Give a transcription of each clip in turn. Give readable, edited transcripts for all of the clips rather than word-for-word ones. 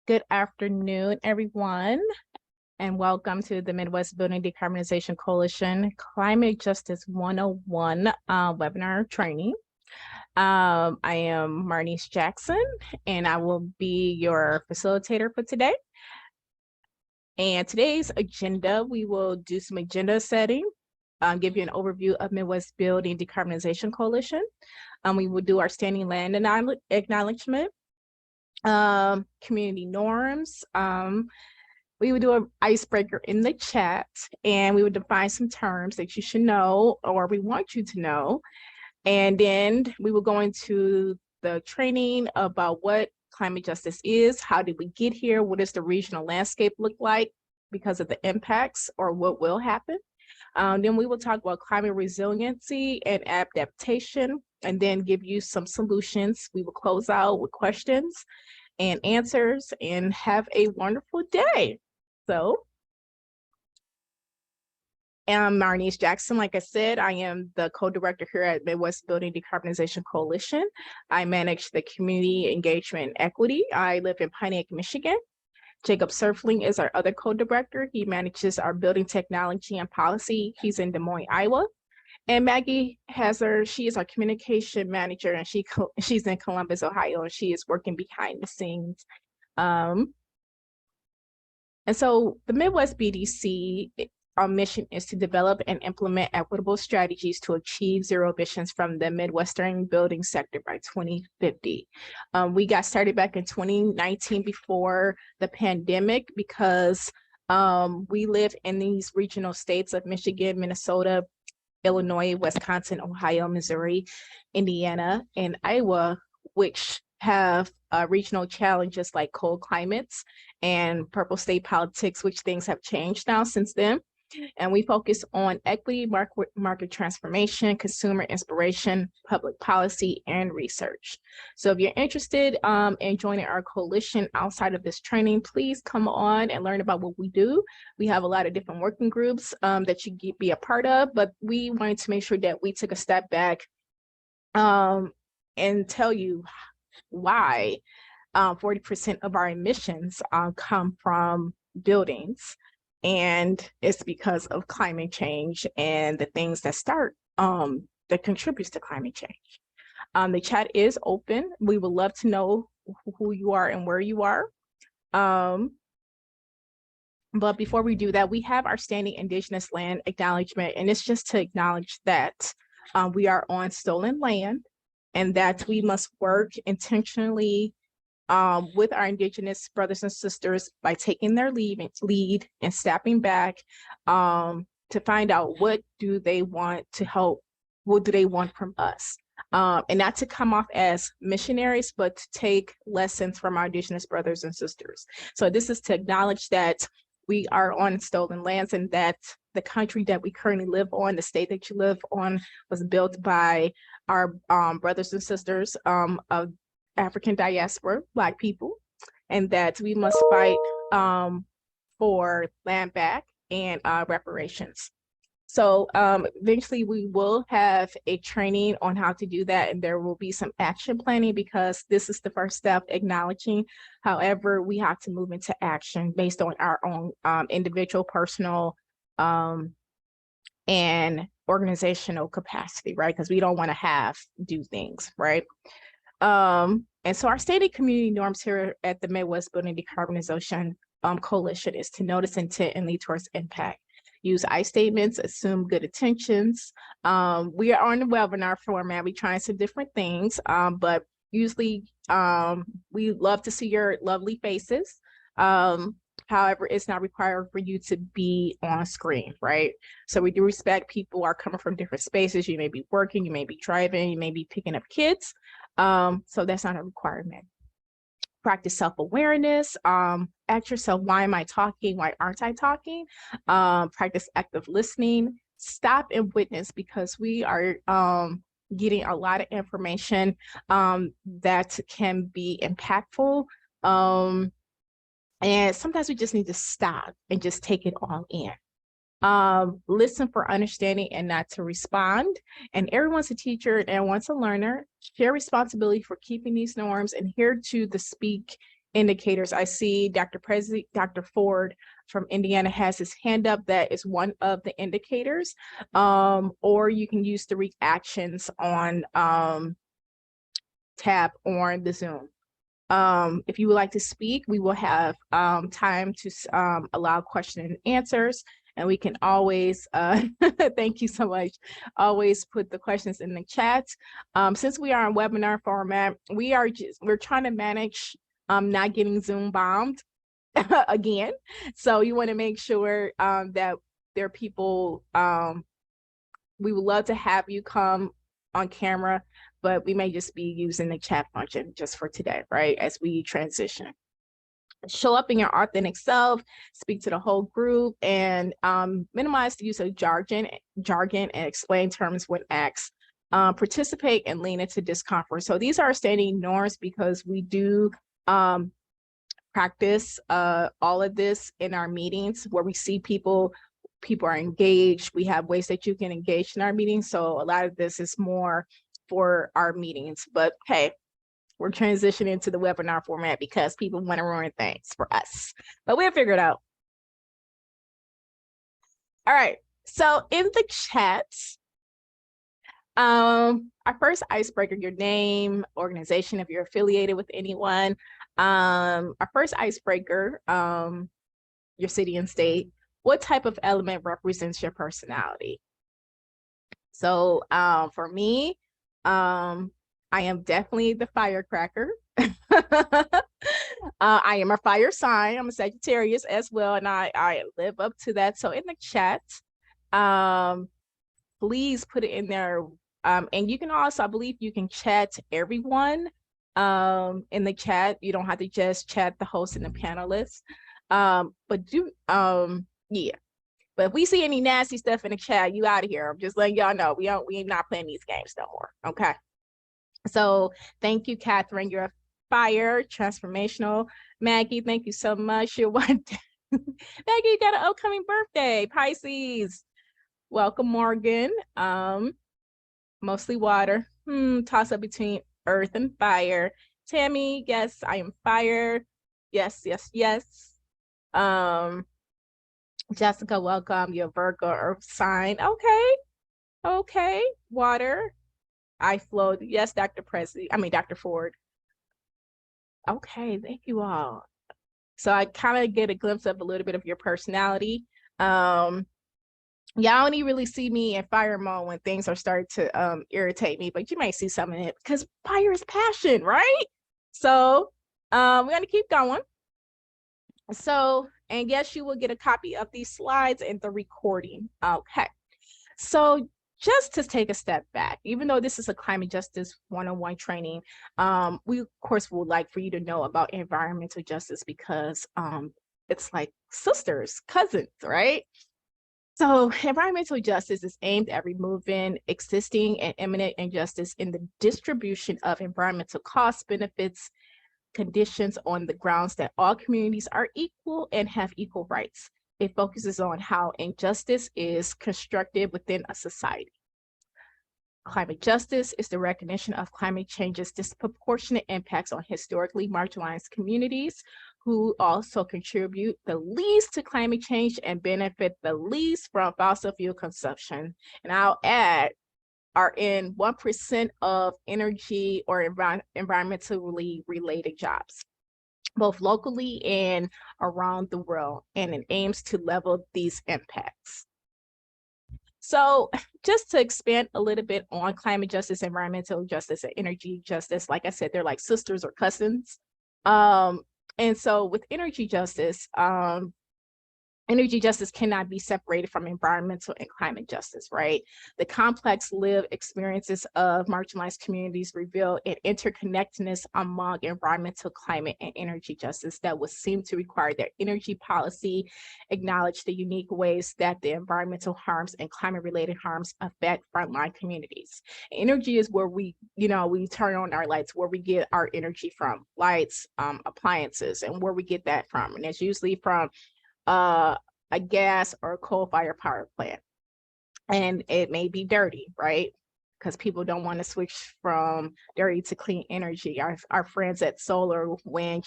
Good afternoon, everyone, and welcome to the Midwest Building Decarbonization Coalition Climate Justice 101 webinar training. I am Marnese Jackson, and I will be your facilitator for today. And today's agenda, we will do some agenda setting, give you an overview of Midwest Building Decarbonization Coalition. We will do our standing land acknowledgement, community norms. We would do an icebreaker in the chat, and we would define some terms that you should know or we want you to know. And then we will go into the training about what climate justice is, how did we get here, what does the regional landscape look like because of the impacts or what will happen. Then we will talk about climate resiliency and adaptation, and then give you some solutions. We will close out with questions and answers and have a wonderful day. So, I'm Marnese Jackson. Like I said, I am the co-director here at Midwest Building Decarbonization Coalition. I manage the community engagement and equity. I live in Pontiac, Michigan. Jacob Surfling is our other co-director. He manages our building technology and policy. He's in Des Moines, Iowa. And Maggie she is our communication manager, and she's in Columbus, Ohio, and she is working behind the scenes. And so the Midwest BDC, our mission is to develop and implement equitable strategies to achieve zero emissions from the Midwestern building sector by 2050. We got started back in 2019 before the pandemic because we live in these regional states of Michigan, Minnesota, Illinois, Wisconsin, Ohio, Missouri, Indiana, and Iowa, which have regional challenges like cold climates and purple state politics, which things have changed now since then. And we focus on equity, market transformation, consumer inspiration, public policy, and research. So if you're interested in joining our coalition outside of this training, please come on and learn about what we do. We have a lot of different working groups that you can be a part of, but we wanted to make sure that we took a step back and tell you why 40% of our emissions come from buildings. And it's because of climate change and the things that that contributes to climate change. The chat is open. We would love to know who you are and where you are. But before we do that, we have our standing Indigenous land acknowledgement, and it's just to acknowledge that we are on stolen land and that we must work intentionally with our Indigenous brothers and sisters by taking their lead and stepping back to find out what do they want to help, what do they want from us. And not to come off as missionaries, but to take lessons from our Indigenous brothers and sisters. So this is to acknowledge that we are on stolen lands and that the country that we currently live on, the state that you live on, was built by our brothers and sisters of African diaspora, Black people, and that we must fight for land back and reparations. So eventually we will have a training on how to do that, and there will be some action planning because this is the first step, acknowledging. However, we have to move into action based on our own individual, personal, and organizational capacity, right? Because we don't want to do things, right? And so our stated community norms here at the Midwest Building Decarbonization Coalition is to notice intent and lead towards impact. Use I statements, assume good intentions. We are on the webinar format. We trying some different things, but usually we love to see your lovely faces. However, it's not required for you to be on screen, right? So we do respect people are coming from different spaces. You may be working, you may be driving, you may be picking up kids. So that's not a requirement. Practice self-awareness. Ask yourself, why am I talking? Why aren't I talking? Practice active listening. Stop and witness, because we are getting a lot of information that can be impactful. And sometimes we just need to stop and just take it all in. Listen for understanding and not to respond. And everyone's a teacher and everyone's a learner. Share responsibility for keeping these norms and here to speak indicators. I see Dr. Ford from Indiana has his hand up. That is one of the indicators. Or you can use the reactions on tab on the Zoom. If you would like to speak, we will have time to allow question and answers, and we can always, thank you so much, always put the questions in the chat. Since we are on webinar format, we're trying to manage not getting Zoom bombed again. So you want to make sure that there are people, we would love to have you come on camera, but we may just be using the chat function just for today, right? As we transition. Show up in your authentic self, speak to the whole group, and minimize the use of jargon and explain terms when asked. Participate and lean into discomfort. So these are standing norms because we do practice all of this in our meetings where we see people are engaged. We have ways that you can engage in our meetings. So a lot of this is more for our meetings, but hey, we're transitioning to the webinar format because people want to ruin things for us, but we'll figure it out. All right, so in the chat, our first icebreaker, your name, organization, if you're affiliated with anyone. Our first icebreaker, your city and state. What type of element represents your personality? So for me, I am definitely the firecracker. I am a fire sign. I'm a Sagittarius as well, and I live up to that. So in the chat, please put it in there. And you can also, I believe you can chat everyone in the chat. You don't have to just chat the host and the panelists. But do, yeah. But if we see any nasty stuff in the chat, you out of here. I'm just letting y'all know we ain't not playing these games no more. Okay. So thank you, Catherine. You're a fire, transformational. Maggie, thank you so much. You're one. Maggie, you got an upcoming birthday, Pisces. Welcome, Morgan. Mostly water. Toss up between earth and fire. Tammy, yes, I am fire. Yes, yes, yes. Jessica, welcome. You're Virgo, earth sign. Okay. Okay. Water. I flowed. Yes, Dr. Ford. Okay, thank you all. So I kind of get a glimpse of a little bit of your personality. Y'all only really see me in fire mode when things are starting to irritate me, but you might see some of it because fire is passion, right? So we're gonna keep going. So, and yes, you will get a copy of these slides and the recording. Okay, so just to take a step back, even though this is a climate justice 101 training, we of course would like for you to know about environmental justice because it's like sisters, cousins, right? So environmental justice is aimed at removing existing and imminent injustice in the distribution of environmental costs, benefits, conditions on the grounds that all communities are equal and have equal rights. It focuses on how injustice is constructed within a society. Climate justice is the recognition of climate change's disproportionate impacts on historically marginalized communities who also contribute the least to climate change and benefit the least from fossil fuel consumption. And I'll add, are in 1% of energy or environmentally related jobs, both locally and around the world, and it aims to level these impacts. So just to expand a little bit on climate justice, environmental justice, and energy justice, like I said, they're like sisters or cousins. And so with energy justice cannot be separated from environmental and climate justice, right? The complex lived experiences of marginalized communities reveal an interconnectedness among environmental, climate, and energy justice that would seem to require that energy policy acknowledge the unique ways that the environmental harms and climate-related harms affect frontline communities. Energy is where we turn on our lights, where we get our energy from, lights, appliances, and where we get that from. And it's usually from a gas or a coal-fired power plant, and it may be dirty, right? Because people don't want to switch from dirty to clean energy. Our friends at solar, wind,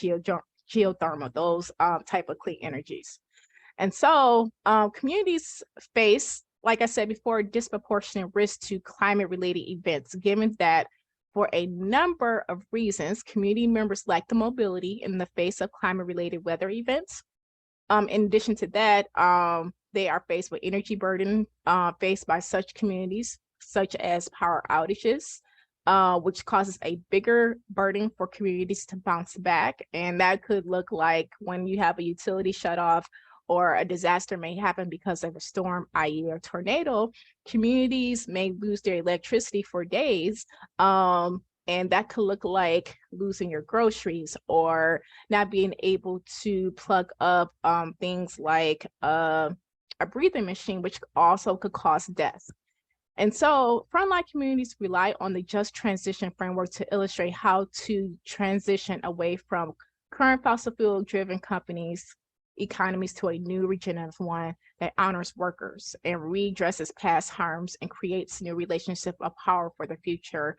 geothermal, those type of clean energies. And so communities face, like I said before, disproportionate risk to climate-related events, given that for a number of reasons, community members lack the mobility in the face of climate-related weather events. In addition to that, they are faced with energy burden faced by such communities, such as power outages, which causes a bigger burden for communities to bounce back. And that could look like when you have a utility shut off or a disaster may happen because of a storm, i.e. a tornado, communities may lose their electricity for days. And that could look like losing your groceries or not being able to plug up things like a breathing machine, which also could cause death. And so frontline communities rely on the just transition framework to illustrate how to transition away from current fossil fuel driven economies to a new regenerative one that honors workers and redresses past harms and creates new relationships of power for the future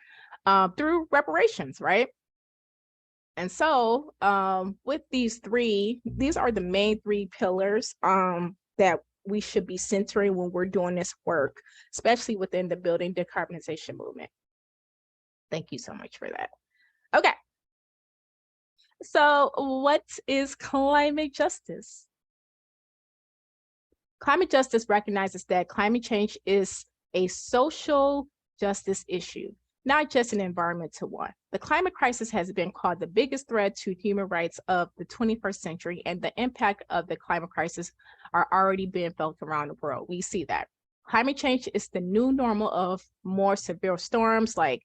through reparations, right? And so with these are the main three pillars that we should be centering when we're doing this work, especially within the building decarbonization movement. Thank you so much for that. Okay. So what is climate justice? Climate justice recognizes that climate change is a social justice issue, not just an environmental one. The climate crisis has been called the biggest threat to human rights of the 21st century, and the impact of the climate crisis are already being felt around the world. We see that. Climate change is the new normal of more severe storms like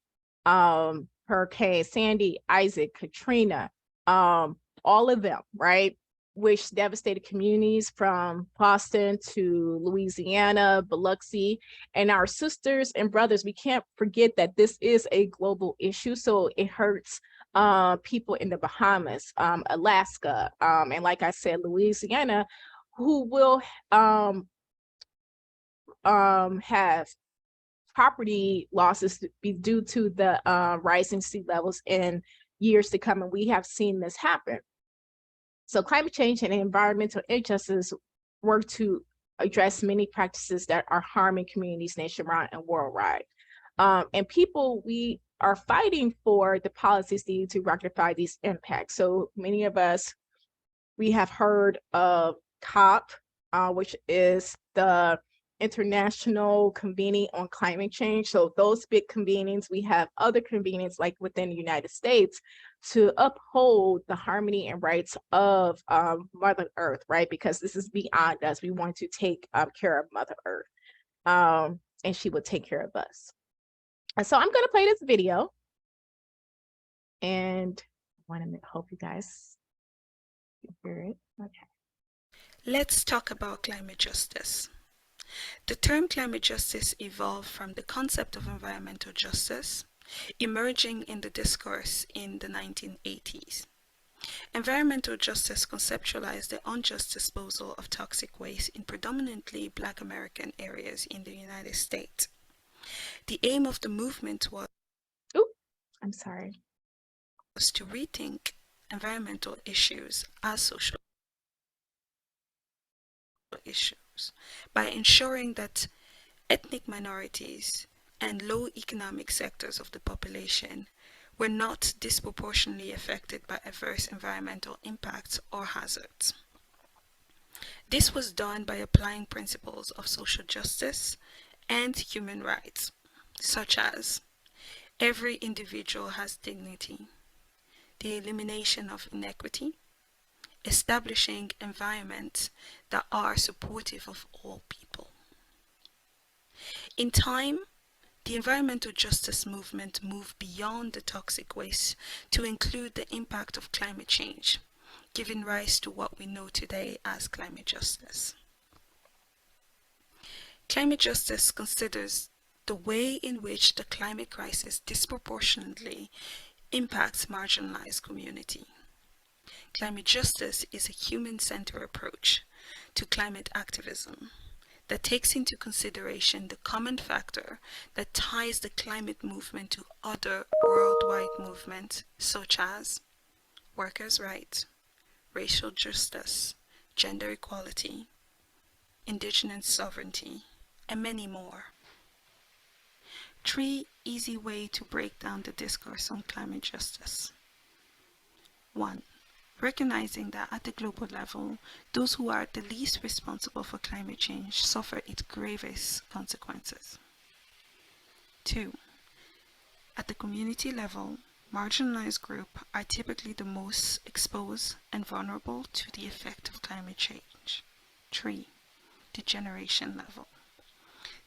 Hurricane Sandy, Isaac, Katrina, all of them, right? Which devastated communities from Boston to Louisiana, Biloxi, and our sisters and brothers. We can't forget that this is a global issue, so it hurts people in the Bahamas, Alaska, and like I said, Louisiana, who will have property losses be due to the rising sea levels in years to come, and we have seen this happen. So climate change and environmental injustice work to address many practices that are harming communities nationwide and worldwide. And people, we are fighting for the policies needed to rectify these impacts. So many of us, we have heard of COP, which is the International Convening on Climate Change. So those big convenings, we have other convenings like within the United States to uphold the harmony and rights of Mother Earth, right? Because this is beyond us. We want to take care of Mother Earth, and she will take care of us. And so I'm going to play this video, and I want to hope you guys can hear it. Okay. Let's talk about climate justice. The term climate justice evolved from the concept of environmental justice, emerging in the discourse in the 1980s. Environmental justice conceptualized the unjust disposal of toxic waste in predominantly Black American areas in the United States. The aim of the movement was to rethink environmental issues as social issues by ensuring that ethnic minorities and low economic sectors of the population were not disproportionately affected by adverse environmental impacts or hazards. This was done by applying principles of social justice and human rights, such as every individual has dignity, the elimination of inequity, establishing environments that are supportive of all people. In time, the environmental justice movement moved beyond the toxic waste to include the impact of climate change, giving rise to what we know today as climate justice. Climate justice considers the way in which the climate crisis disproportionately impacts marginalized community. Climate justice is a human-centered approach to climate activism that takes into consideration the common factor that ties the climate movement to other worldwide movements such as workers' rights, racial justice, gender equality, indigenous sovereignty, and many more. 3 easy ways to break down the discourse on climate justice. 1. Recognizing that at the global level, those who are the least responsible for climate change suffer its gravest consequences. 2. At the community level, marginalized groups are typically the most exposed and vulnerable to the effect of climate change. 3. The generation level.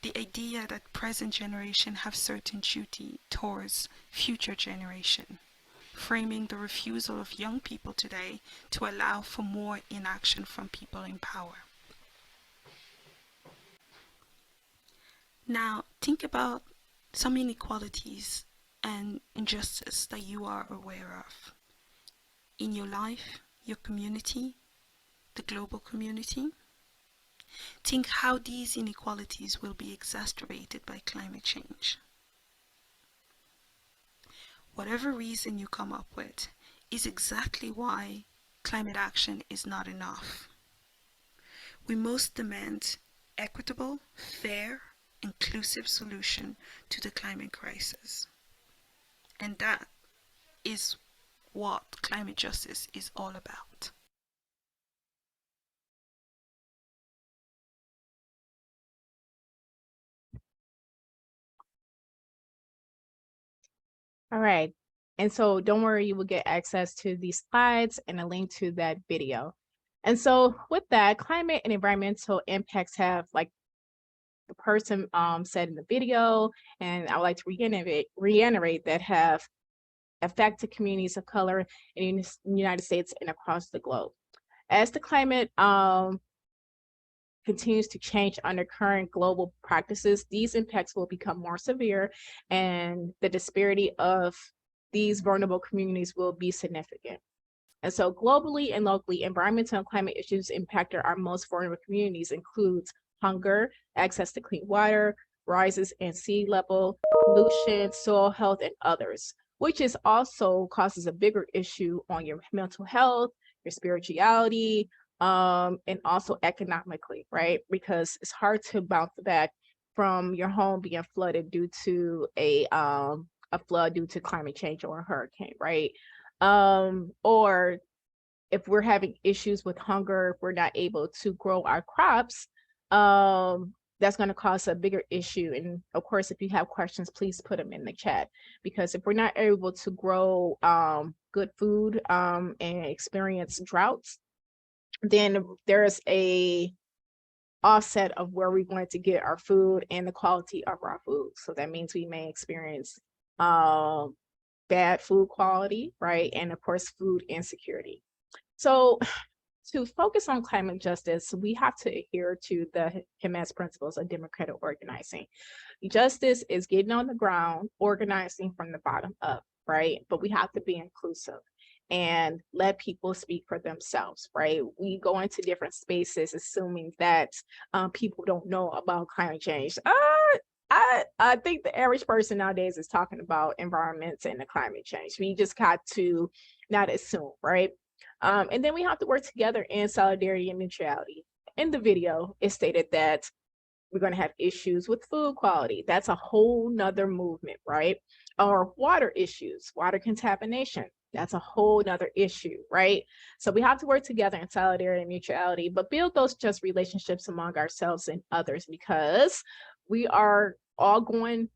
The idea that present generation have certain duty towards future generation, framing the refusal of young people today to allow for more inaction from people in power. Now, think about some inequalities and injustice that you are aware of in your life, your community, the global community. Think how these inequalities will be exacerbated by climate change. Whatever reason you come up with is exactly why climate action is not enough. We must demand equitable, fair, inclusive solution to the climate crisis. And that is what climate justice is all about. All right. And so don't worry, you will get access to these slides and a link to that video. And so with that, climate and environmental impacts have, like the person said in the video, and I would like to reiterate that, have affected communities of color in the United States and across the globe. As the climate continues to change under current global practices, these impacts will become more severe, and the disparity of these vulnerable communities will be significant. And so globally and locally, environmental and climate issues impacting our most vulnerable communities includes hunger, access to clean water, rises in sea level, pollution, soil health, and others, which is also causes a bigger issue on your mental health, your spirituality, and also economically, right? Because it's hard to bounce back from your home being flooded due to a flood due to climate change or a hurricane, right? Or if we're having issues with hunger, if we're not able to grow our crops, that's going to cause a bigger issue. And of course, if you have questions, please put them in the chat, because if we're not able to grow good food and experience droughts, then there's a offset of where we're going to get our food and the quality of our food. So that means we may experience bad food quality, right? And of course, food insecurity. So to focus on climate justice, we have to adhere to the HIMAS principles of democratic organizing. Justice is getting on the ground, organizing from the bottom up, right? But we have to be inclusive and let people speak for themselves, right? We go into different spaces assuming that people don't know about climate change. I think the average person nowadays is talking about environments and the climate change. We just got to not assume, right? And then we have to work together in solidarity and mutuality. In the video, it stated that we're going to have issues with food quality. That's a whole nother movement, right? Or water issues, water contamination. That's a whole nother issue, right? So we have to work together in solidarity and mutuality, but build those just relationships among ourselves and others, because we are all going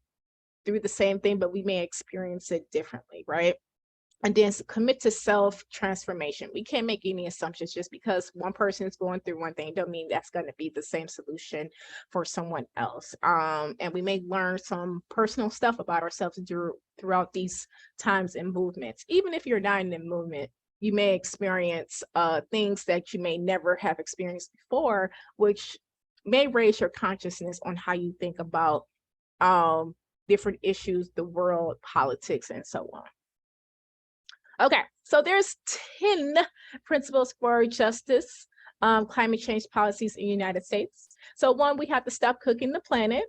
through the same thing, but we may experience it differently, right? And then commit to self-transformation. We can't make any assumptions. Just because one person is going through one thing don't mean that's going to be the same solution for someone else. And we may learn some personal stuff about ourselves throughout these times and movements. Even if you're not in the movement, you may experience things that you may never have experienced before, which may raise your consciousness on how you think about different issues, the world, politics, and so on. Okay, so there's 10 principles for justice, climate change policies in the United States. So 1, we have to stop cooking the planet.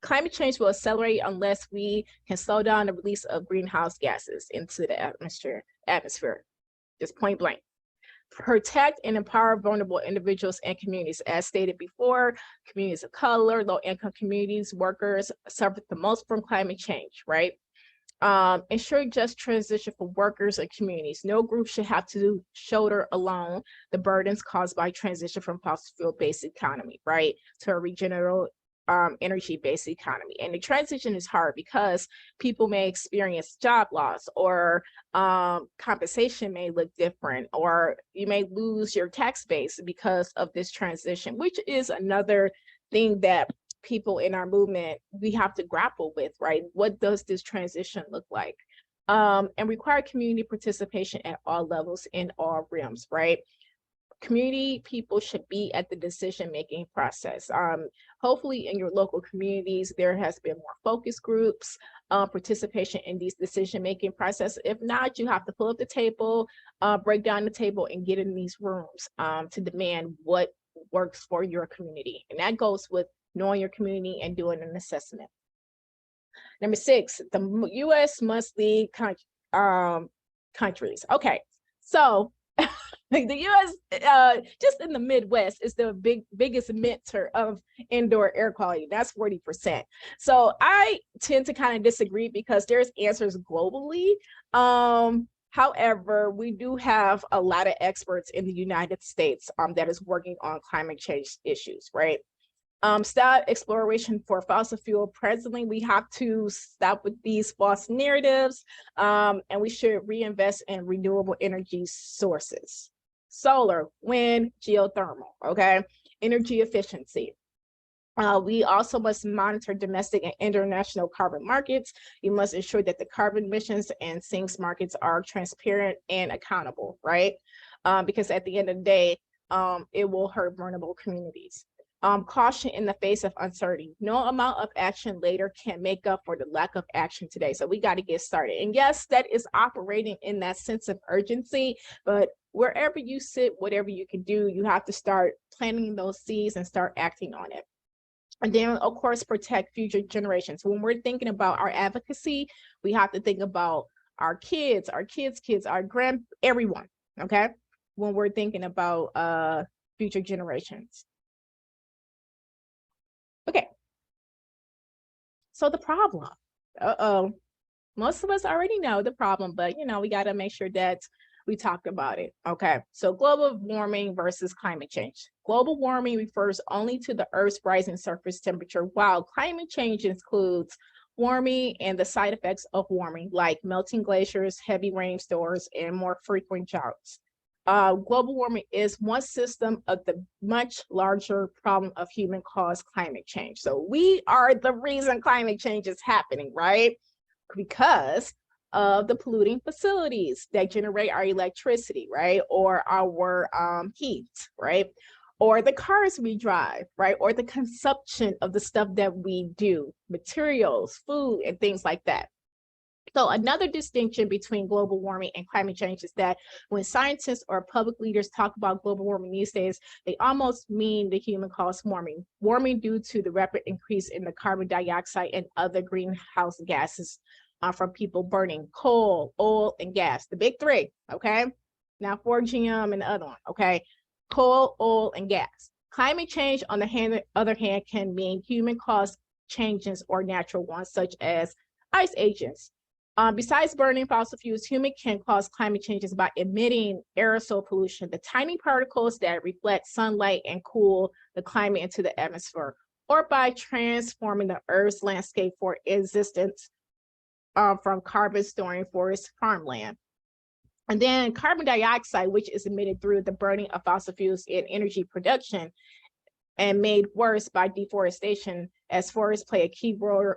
Climate change will accelerate unless we can slow down the release of greenhouse gases into the atmosphere, just point blank. protect and empower vulnerable individuals and communities. As stated before, communities of color, low-income communities, workers suffer the most from climate change, right? Ensure just transition for workers and communities. No group should have to shoulder alone the burdens caused by transition from fossil fuel-based economy, right, to a regenerative energy-based economy. And the transition is hard because people may experience job loss, or compensation may look different, or you may lose your tax base because of this transition, which is another thing that people in our movement, we have to grapple with, right? What does this transition look like? And require community participation at all levels in all realms, right? Community people should be at the decision-making process. Hopefully in your local communities, there has been more focus groups, participation in these decision-making process. If not, you have to pull up the table, break down the table, and get in these rooms to demand what works for your community. And that goes with knowing your community and doing an assessment. Number 6, the U.S. must lead countries. Okay, so the U.S. Just in the Midwest is the biggest emitter of indoor air quality. That's 40%. So I tend to kind of disagree because there's answers globally. However, we do have a lot of experts in the United States that is working on climate change issues, right? Stop exploration for fossil fuel. Presently, we have to stop with these false narratives, and we should reinvest in renewable energy sources. Solar, wind, geothermal, okay? Energy efficiency. We also must monitor domestic and international carbon markets. You must ensure that the carbon emissions and sinks markets are transparent and accountable, right? Because at the end of the day, it will hurt vulnerable communities. Caution in the face of uncertainty. No amount of action later can make up for the lack of action today. So we got to get started. And yes, that is operating in that sense of urgency, but wherever you sit, whatever you can do, you have to start planting those seeds and start acting on it. And then, of course, protect future generations. When we're thinking about our advocacy, we have to think about our kids, kids, our everyone, okay? When we're thinking about future generations. Okay, so the problem, most of us already know the problem, but we got to make sure that we talk about it. Okay, so global warming versus climate change. Global warming refers only to the Earth's rising surface temperature, while climate change includes warming and the side effects of warming, like melting glaciers, heavy rainstorms, and more frequent droughts. Global warming is one system of the much larger problem of human-caused climate change. So we are the reason climate change is happening, right? Because of the polluting facilities that generate our electricity, right? Or our heat, right? Or the cars we drive, right? Or the consumption of the stuff that we do, materials, food, and things like that. So another distinction between global warming and climate change is that when scientists or public leaders talk about global warming these days, they almost mean the human-caused warming. Warming due to the rapid increase in the carbon dioxide and other greenhouse gases from people burning coal, oil, and gas. The big three, okay? Now 4GM and the other one, okay? Coal, oil, and gas. Climate change, on the other hand, can mean human-caused changes or natural ones, such as ice agents. Besides burning fossil fuels, humans can cause climate changes by emitting aerosol pollution, the tiny particles that reflect sunlight and cool the climate into the atmosphere, or by transforming the Earth's landscape for existence from carbon storing forest farmland. And then carbon dioxide, which is emitted through the burning of fossil fuels in energy production and made worse by deforestation, as forests play a key role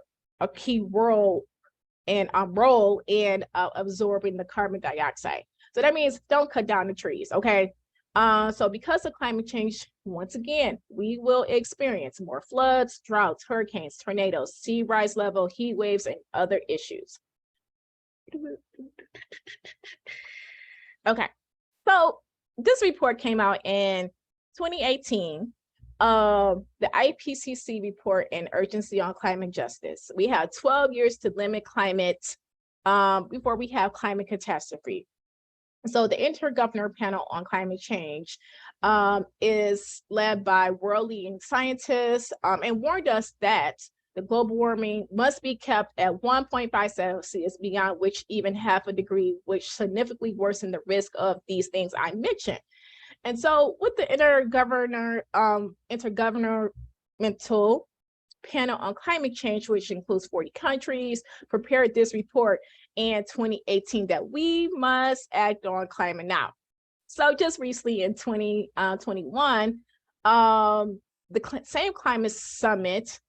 in absorbing the carbon dioxide. So that means don't cut down the trees, okay? So because of climate change, once again, we will experience more floods, droughts, hurricanes, tornadoes, sea rise level, heat waves, and other issues. Okay, so this report came out in 2018. The IPCC report and urgency on climate justice. We have 12 years to limit climate before we have climate catastrophe. So the Intergovernmental Panel on Climate Change is led by world-leading scientists and warned us that the global warming must be kept at 1.5 Celsius, beyond which even half a degree, which significantly worsen the risk of these things I mentioned. And so with the Intergovernmental Panel on Climate Change, which includes 40 countries, prepared this report in 2018 that we must act on climate now. So just recently in 2021, the same climate summit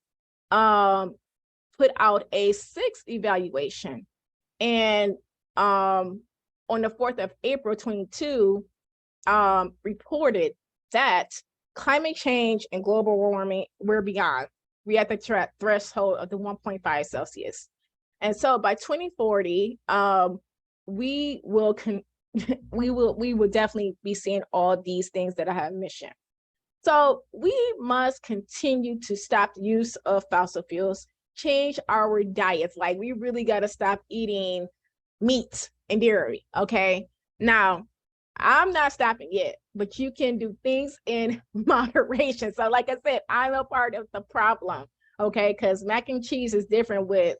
put out a sixth evaluation. And on the 4th of April 22, reported that climate change and global warming, we're beyond. We're at the threshold of the 1.5 Celsius. And so by 2040, we will definitely be seeing all these things that I have mentioned. So we must continue to stop the use of fossil fuels, change our diets. Like, we really got to stop eating meat and dairy. Okay. Now, I'm not stopping yet, but you can do things in moderation. So like I said, I'm a part of the problem, okay? Because mac and cheese is different with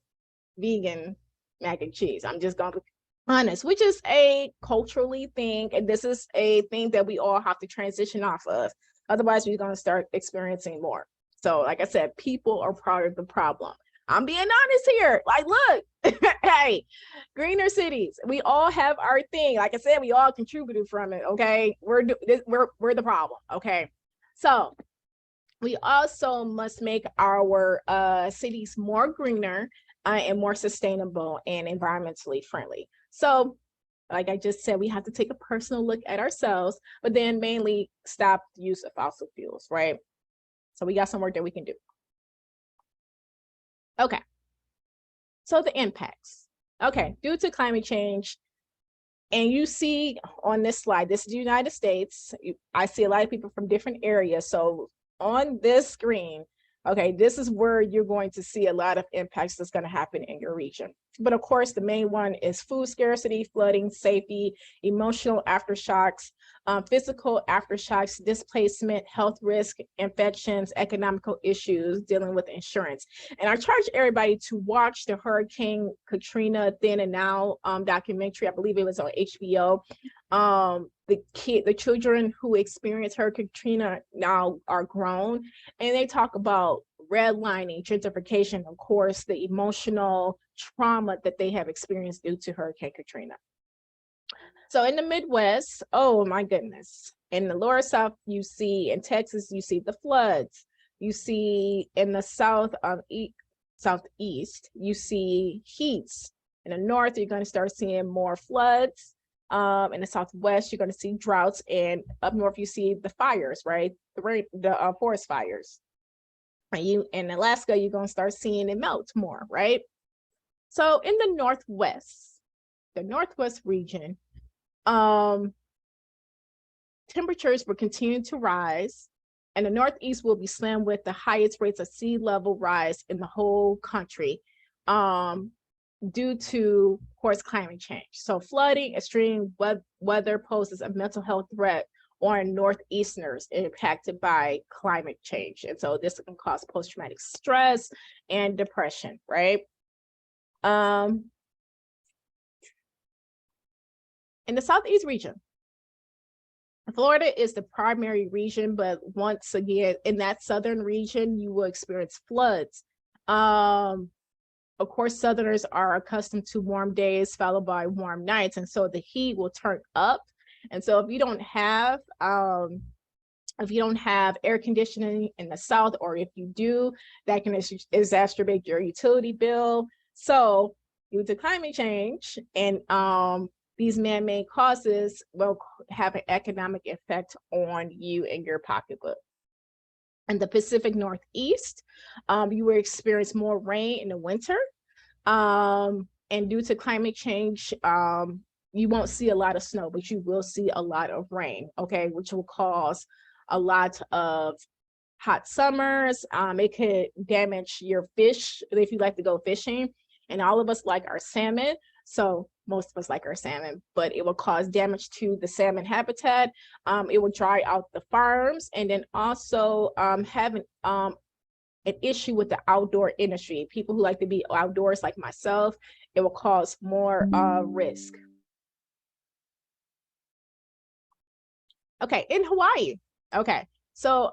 vegan mac and cheese. I'm just going to be honest, which is a culturally thing. And this is a thing that we all have to transition off of. Otherwise, we're going to start experiencing more. So like I said, people are part of the problem. I'm being honest here. Like, look, hey, greener cities. We all have our thing. Like I said, we all contributed from it. Okay, we're the problem. Okay, so we also must make our cities more greener and more sustainable and environmentally friendly. So, like I just said, we have to take a personal look at ourselves, but then mainly stop the use of fossil fuels. Right. So we got some work that we can do. Okay, so the impacts. Okay, due to climate change, and you see on this slide, this is the United States. I see a lot of people from different areas. So on this screen, okay, this is where you're going to see a lot of impacts that's going to happen in your region. But of course, the main one is food scarcity, flooding, safety, emotional aftershocks, physical aftershocks, displacement, health risk, infections, economical issues, dealing with insurance. And I charge everybody to watch the Hurricane Katrina Then and Now documentary. I believe it was on HBO. The children who experienced Hurricane Katrina now are grown, and they talk about redlining, gentrification, of course, the emotional trauma that they have experienced due to Hurricane Katrina. So in the Midwest, oh my goodness. In the lower South, you see, in Texas, you see the floods. You see in the Southeast, you see heats. In the North, you're going to start seeing more floods. In the Southwest, you're going to see droughts, and up north, you see the fires, right? The forest fires. And in Alaska, you're going to start seeing it melt more, right? So in the Northwest region, temperatures will continue to rise, and the Northeast will be slammed with the highest rates of sea level rise in the whole country due to, of course, climate change. So flooding, extreme weather poses a mental health threat on Northeasterners impacted by climate change. And so this can cause post-traumatic stress and depression, right? In the Southeast region, Florida is the primary region, but once again, in that southern region, you will experience floods. Of course, Southerners are accustomed to warm days followed by warm nights, and so the heat will turn up. And so if you don't have air conditioning in the South, or if you do, that can exacerbate your utility bill. So due to climate change and these man-made causes will have an economic effect on you and your pocketbook. In the Pacific Northeast, you will experience more rain in the winter. And due to climate change, you won't see a lot of snow, but you will see a lot of rain, okay, which will cause a lot of hot summers. It could damage your fish if you like to go fishing. And all of us like our salmon. So most of us like our salmon, but it will cause damage to the salmon habitat. It will dry out the farms, and then also having an issue with the outdoor industry. People who like to be outdoors like myself, it will cause more risk. Okay, in Hawaii. Okay, so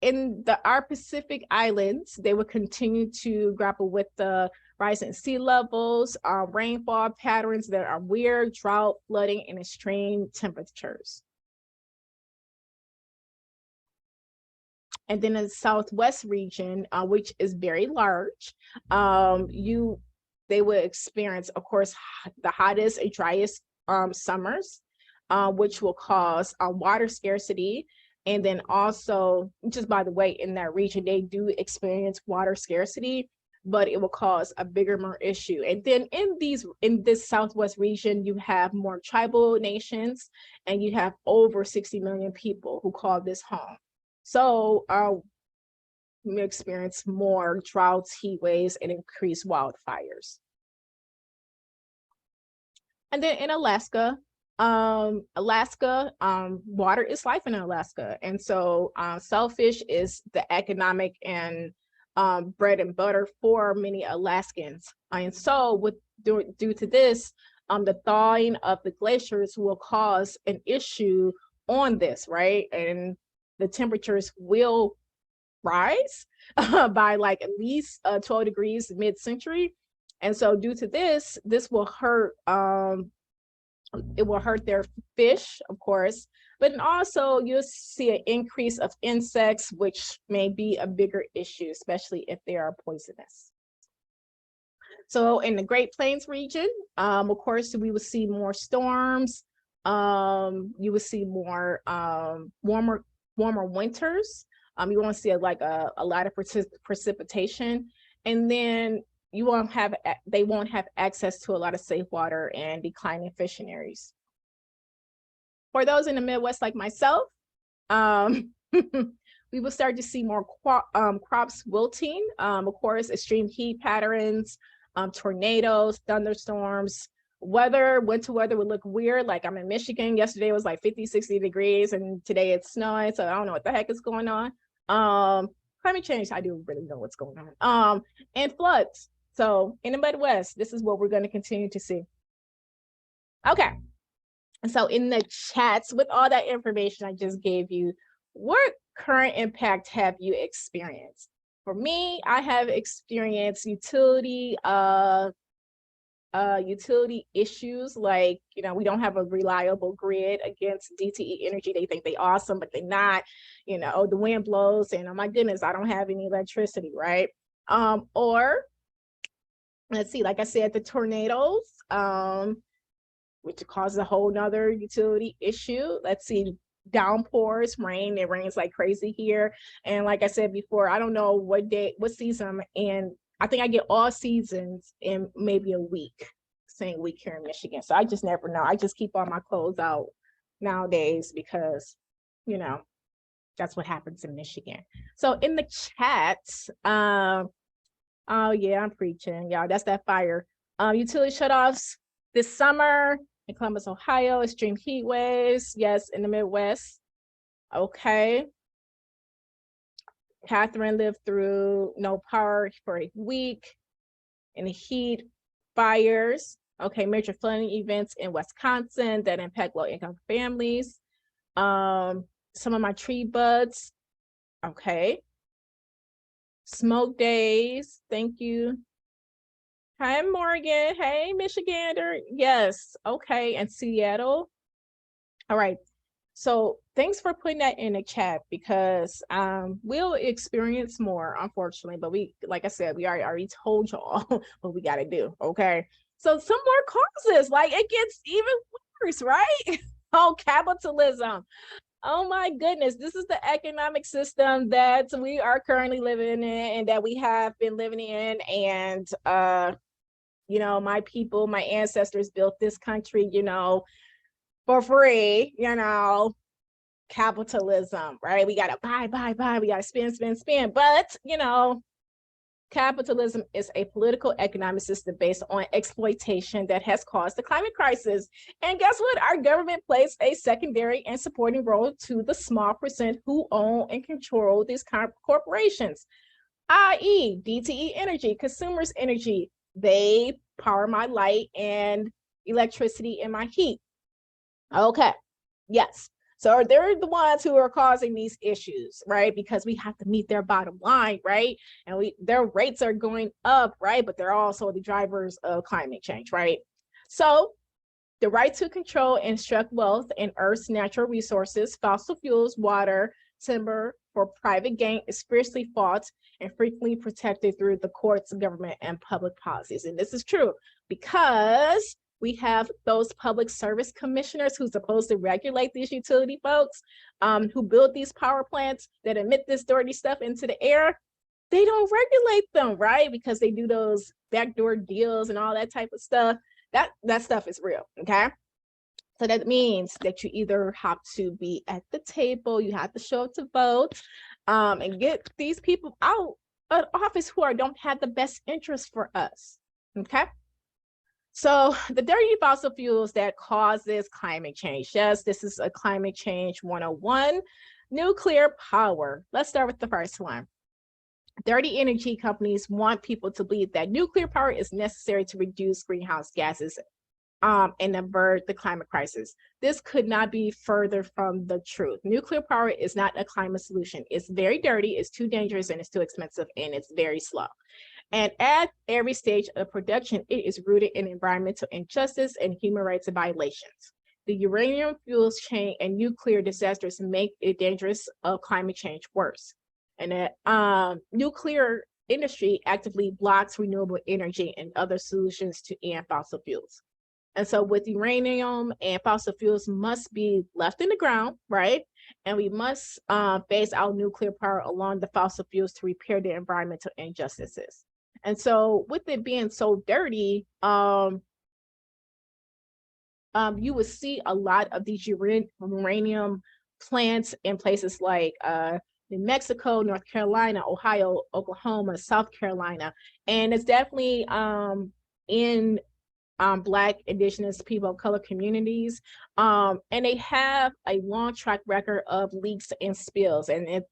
in our Pacific Islands, they will continue to grapple with the rising sea levels, rainfall patterns that are weird, drought, flooding, and extreme temperatures. And then in the Southwest region, which is very large, they will experience, of course, the hottest and driest summers, which will cause water scarcity. And then also, just by the way, in that region, they do experience water scarcity, but it will cause a bigger, more issue. And then in this Southwest region, you have more tribal nations, and you have over 60 million people who call this home. So we experience more droughts, heat waves, and increased wildfires. And then in Alaska, water is life in Alaska. And so shellfish is the economic and bread and butter for many Alaskans. And so due to this, the thawing of the glaciers will cause an issue on this, right? And the temperatures will rise by like at least 12 degrees mid-century. And so due to this will hurt, it will hurt their fish, of course, but also you'll see an increase of insects, which may be a bigger issue, especially if they are poisonous. So in the Great Plains region, of course, we will see more storms. You will see more warmer winters. You won't see a lot of precipitation, and then they won't have access to a lot of safe water and declining fishing areas. For those in the Midwest like myself, we will start to see more crops wilting. Of course, extreme heat patterns, tornadoes, thunderstorms. Winter weather would look weird. Like I'm in Michigan, yesterday it was like 50, 60 degrees, and today it's snowing, so I don't know what the heck is going on. Climate change, I do really know what's going on. And floods. So in the Midwest, this is what we're going to continue to see. Okay. So in the chats, with all that information I just gave you, what current impact have you experienced? For me, I have experienced utility issues, like, we don't have a reliable grid against DTE Energy. They think they're awesome, but they're not. The wind blows and oh my goodness, I don't have any electricity, right? Or let's see, like I said, the tornadoes, which causes a whole nother utility issue. Let's see, downpours, rain. It rains like crazy here. And like I said before, I don't know what season I'm in. I think I get all seasons in maybe a week, same week here in Michigan. So I just never know. I just keep all my clothes out nowadays because, that's what happens in Michigan. So in the chat, oh yeah, I'm preaching, y'all. That's that fire. Utility shutoffs this summer in Columbus, Ohio, extreme heat waves. Yes, in the Midwest. Okay. Catherine lived through no power for a week in the heat, fires. Okay, major flooding events in Wisconsin that impact low-income families. Some of my tree buds. Okay. Smoke days. Thank you. Hi, Morgan. Hey, Michigander. Yes. Okay. And Seattle. All right. So thanks for putting that in the chat, because we'll experience more, unfortunately, but like I said, we already told y'all what we got to do. Okay. So some more causes, like it gets even worse, right? Oh, capitalism. Oh my goodness, this is the economic system that we are currently living in and that we have been living in. And, my people, my ancestors built this country, for free, capitalism, right? We got to buy, we got to spend. But, Capitalism is a political economic system based on exploitation that has caused the climate crisis. And guess what? Our government plays a secondary and supporting role to the small percent who own and control these corporations, i.e. DTE Energy, Consumers Energy. They power my light and electricity and my heat. Okay, yes. So they're the ones who are causing these issues, right? Because we have to meet their bottom line, right? And their rates are going up, right? But they're also the drivers of climate change, right? So the right to control and extract wealth in Earth's natural resources, fossil fuels, water, timber for private gain is fiercely fought and frequently protected through the courts, government, and public policies. And this is true because we have those public service commissioners who's supposed to regulate these utility folks who build these power plants that emit this dirty stuff into the air. They don't regulate them, right? Because they do those backdoor deals and all that type of stuff. That stuff is real, okay? So that means that you either have to be at the table, you have to show up to vote, and get these people out of office who don't have the best interest for us, okay? So the dirty fossil fuels that causes climate change. Yes, this is a climate change 101. Nuclear power. Let's start with the first one. Dirty energy companies want people to believe that nuclear power is necessary to reduce greenhouse gases and avert the climate crisis. This could not be further from the truth. Nuclear power is not a climate solution. It's very dirty, it's too dangerous, and it's too expensive, and it's very slow. And at every stage of production, it is rooted in environmental injustice and human rights violations. The uranium fuels chain and nuclear disasters make it dangerous of climate change worse. And the nuclear industry actively blocks renewable energy and other solutions to end fossil fuels. And so with uranium and fossil fuels must be left in the ground, right? And we must phase out nuclear power along the fossil fuels to repair the environmental injustices. And so with it being so dirty, you would see a lot of these uranium plants in places like New Mexico, North Carolina, Ohio, Oklahoma, South Carolina. And it's definitely in Black, Indigenous, people of color communities. And they have a long track record of leaks and spills, and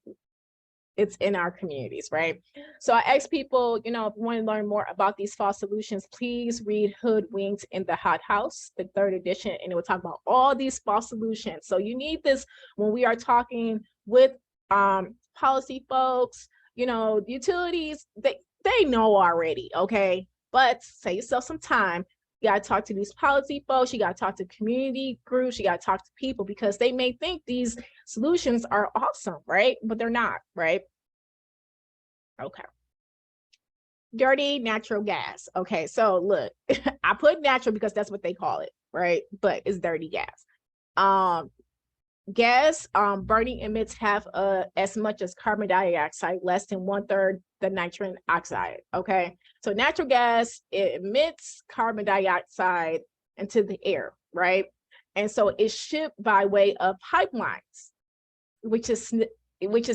it's in our communities, right? So I ask people, if you want to learn more about these fall solutions, please read Hoodwinked in the Hot House, the 3rd edition, and it will talk about all these fall solutions. So you need this when we are talking with policy folks, utilities, they know already, okay? But save yourself some time. You got to talk to these policy folks. You got to talk to community groups. You got to talk to people because they may think these solutions are awesome, right? But they're not, right? Okay. Dirty natural gas. Okay, so look, I put natural because that's what they call it, right? But it's dirty gas. Gas burning emits half as much as carbon dioxide, less than 1/3 the nitrogen oxide. Okay, so natural gas, it emits carbon dioxide into the air, right? And so it's shipped by way of pipelines, which is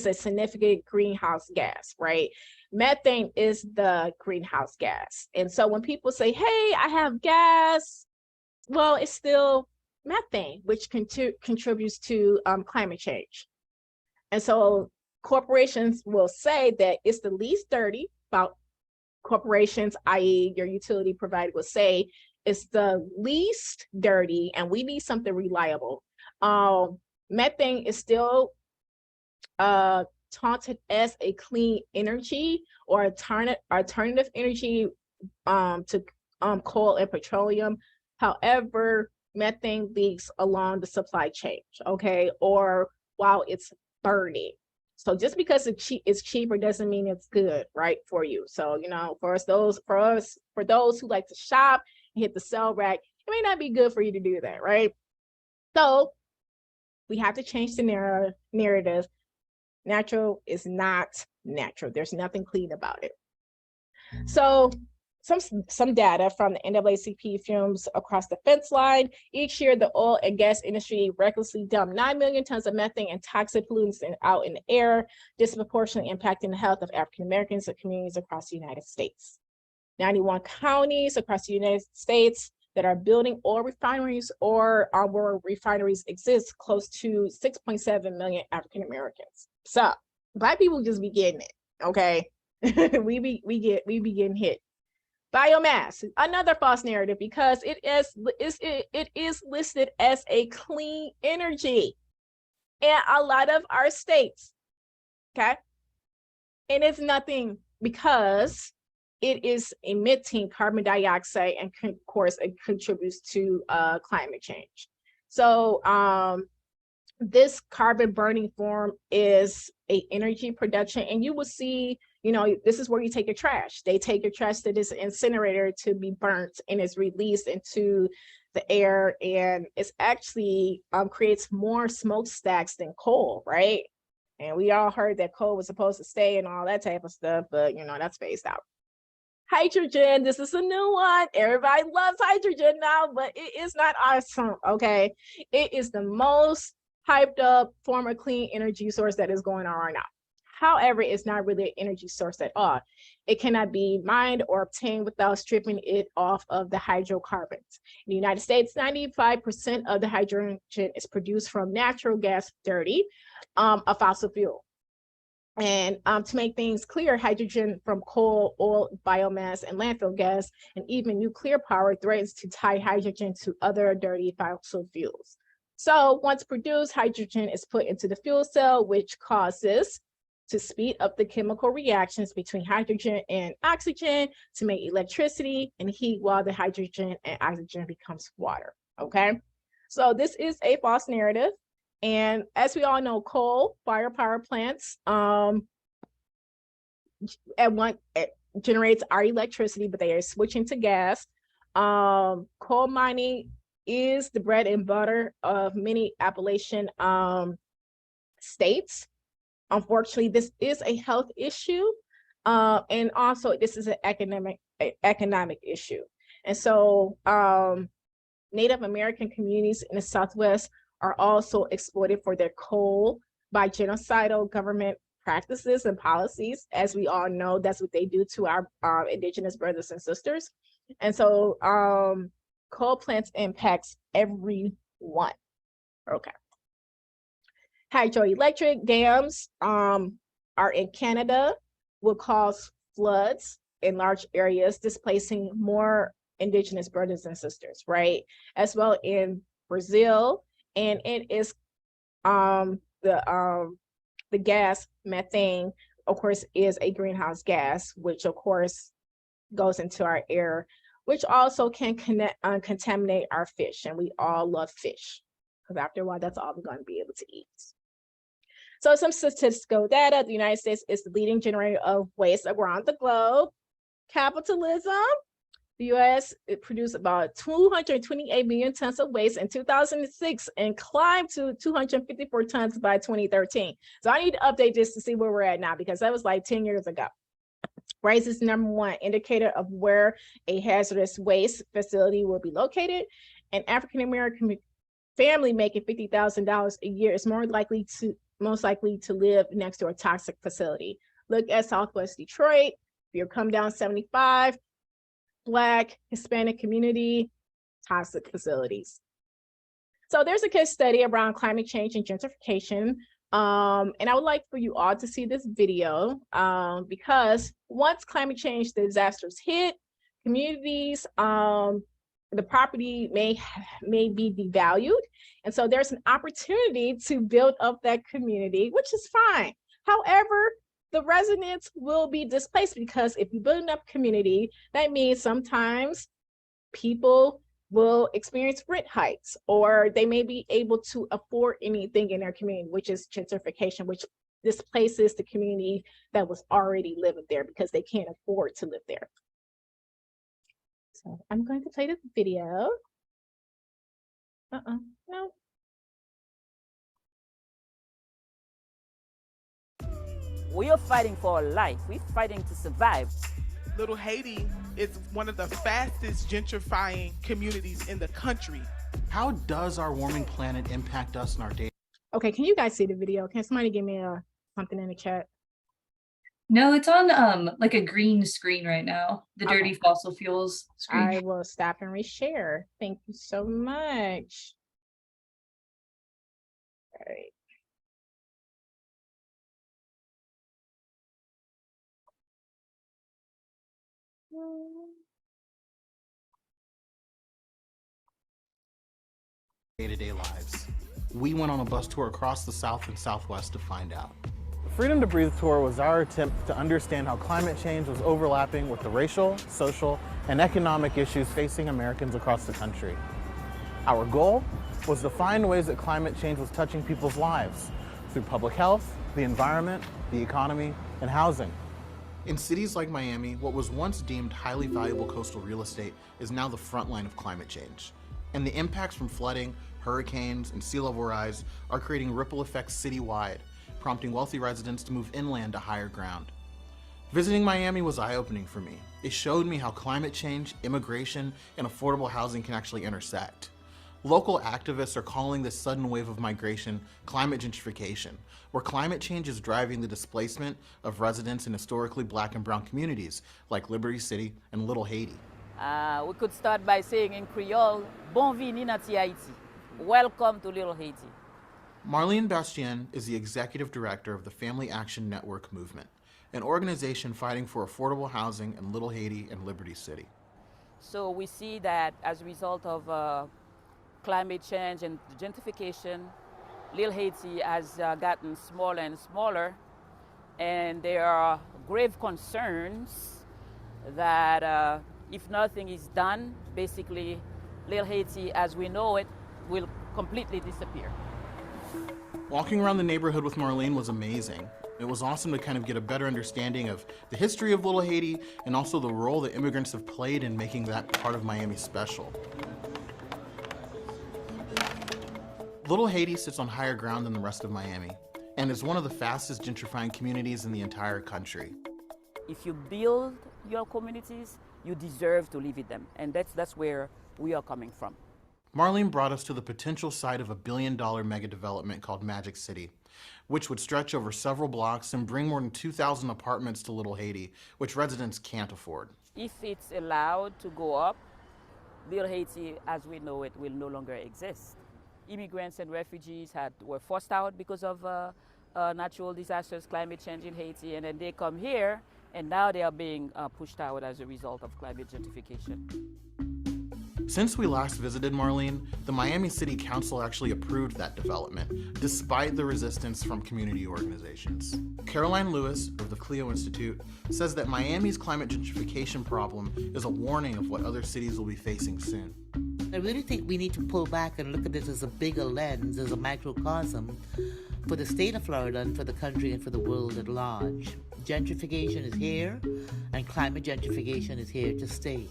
a significant greenhouse gas, right? Methane is the greenhouse gas. And so when people say, hey, I have gas, well, it's still methane, which contributes to climate change. And so corporations will say that it's the least dirty. About corporations, i.e. your utility provider, will say it's the least dirty and we need something reliable. Methane is still taunted as a clean energy or alternative energy to coal and petroleum. However, methane leaks along the supply chain, okay, or while it's burning. So just because it's cheaper doesn't mean it's good, right, for you. So for those who like to shop and hit the sell rack, it may not be good for you to do that, right? So we have to change the narrative. Natural is not natural. There's nothing clean about it. So some data from the NAACP fumes across the fence line. Each year, the oil and gas industry recklessly dumped 9 million tons of methane and toxic pollutants out in the air, disproportionately impacting the health of African Americans and communities across the United States. 91 counties across the United States that are building oil refineries or where refineries exist, close to 6.7 million African Americans. So Black people just be getting it, okay? we be getting hit. Biomass, another false narrative, because it is listed as a clean energy in a lot of our states, okay? And it's nothing, because it is emitting carbon dioxide, and of course it contributes to climate change. So this carbon burning form is a energy production, and you will see, you know, this is where you take your trash. They take your trash to this incinerator to be burnt, and it's released into the air, and it's actually creates more smokestacks than coal, right? And we all heard that coal was supposed to stay and all that type of stuff, but you know, that's phased out. Hydrogen, this is a new one. Everybody loves hydrogen now, but it is not awesome, okay? It is the most hyped up form of clean energy source that is going on right now. However, it's not really an energy source at all. It cannot be mined or obtained without stripping it off of the hydrocarbons. In the United States, 95% of the hydrogen is produced from natural gas, dirty, a fossil fuel. And to make things clear, hydrogen from coal, oil, biomass, and landfill gas, and even nuclear power threatens to tie hydrogen to other dirty fossil fuels. So once produced, hydrogen is put into the fuel cell, which causes to speed up the chemical reactions between hydrogen and oxygen to make electricity and heat, while the hydrogen and oxygen becomes water, okay? So this is a false narrative. And as we all know, coal-fired power plants it generates our electricity, but they are switching to gas. Coal mining is the bread and butter of many Appalachian states. Unfortunately, this is a health issue, and also this is an economic issue. And so Native American communities in the Southwest are also exploited for their coal by genocidal government practices and policies. As we all know, that's what they do to our Indigenous brothers and sisters. And so coal plants impacts everyone, okay. Hydroelectric dams are in Canada, will cause floods in large areas, displacing more Indigenous brothers and sisters, right? As well in Brazil, and it is the gas methane, of course, is a greenhouse gas, which of course goes into our air, which also can contaminate our fish, and we all love fish, because after a while, that's all we're going to be able to eat. So some statistical data: the United States is the leading generator of waste around the globe. Capitalism: the US produced about 228 million tons of waste in 2006 and climbed to 254 tons by 2013. So I need to update this to see where we're at now, because that was like 10 years ago. Race is number one indicator of where a hazardous waste facility will be located. An African American family making $50,000 a year is most likely to live next to a toxic facility. Look at Southwest Detroit. If you come down 75, Black, Hispanic community, toxic facilities. So there's a case study around climate change and gentrification. And I would like for you all to see this video, because once climate change disasters hit communities, the property may be devalued. And so there's an opportunity to build up that community, which is fine. However, the residents will be displaced, because if you build up community, that means sometimes people will experience rent hikes, or they may be able to afford anything in their community, which is gentrification, which displaces the community that was already living there because they can't afford to live there. So I'm going to play this video. No. We are fighting for our life. We're fighting to survive. Little Haiti is one of the fastest gentrifying communities in the country. How does our warming planet impact us in our day? Okay, can you guys see the video? Can somebody give me something in the chat? No, it's on like a green screen right now. The dirty Okay. fossil fuels screen. I will stop and reshare. Thank you so much. All right. Day-to-day lives. We went on a bus tour across the South and Southwest to find out. The Freedom to Breathe tour was our attempt to understand how climate change was overlapping with the racial, social, and economic issues facing Americans across the country. Our goal was to find ways that climate change was touching people's lives through public health, the environment, the economy, and housing. In cities like Miami, what was once deemed highly valuable coastal real estate is now the front line of climate change. And the impacts from flooding, hurricanes, and sea level rise are creating ripple effects citywide, prompting wealthy residents to move inland to higher ground. Visiting Miami was eye-opening for me. It showed me how climate change, immigration, and affordable housing can actually intersect. Local activists are calling this sudden wave of migration climate gentrification, where climate change is driving the displacement of residents in historically Black and brown communities like Liberty City and Little Haiti. We could start by saying in Creole, Bonveni nati Haiti. Welcome to Little Haiti. Marlene Bastien is the executive director of the Family Action Network Movement, an organization fighting for affordable housing in Little Haiti and Liberty City. So we see that as a result of climate change and gentrification, Little Haiti has gotten smaller and smaller, and there are grave concerns that if nothing is done, basically Little Haiti as we know it will completely disappear. Walking around the neighborhood with Marlene was amazing. It was awesome to kind of get a better understanding of the history of Little Haiti and also the role that immigrants have played in making that part of Miami special. Little Haiti sits on higher ground than the rest of Miami and is one of the fastest gentrifying communities in the entire country. If you build your communities, you deserve to live in them, and that's where we are coming from. Marlene brought us to the potential site of a billion-dollar mega development called Magic City, which would stretch over several blocks and bring more than 2,000 apartments to Little Haiti, which residents can't afford. If it's allowed to go up, Little Haiti as we know it will no longer exist. Immigrants and refugees were forced out because of natural disasters, climate change in Haiti, and then they come here, and now they are being pushed out as a result of climate gentrification. Since we last visited Marlene, the Miami City Council actually approved that development, despite the resistance from community organizations. Caroline Lewis of the Clio Institute says that Miami's climate gentrification problem is a warning of what other cities will be facing soon. I really think we need to pull back and look at this as a bigger lens, as a microcosm for the state of Florida and for the country and for the world at large. Gentrification is here, and climate gentrification is here to stay.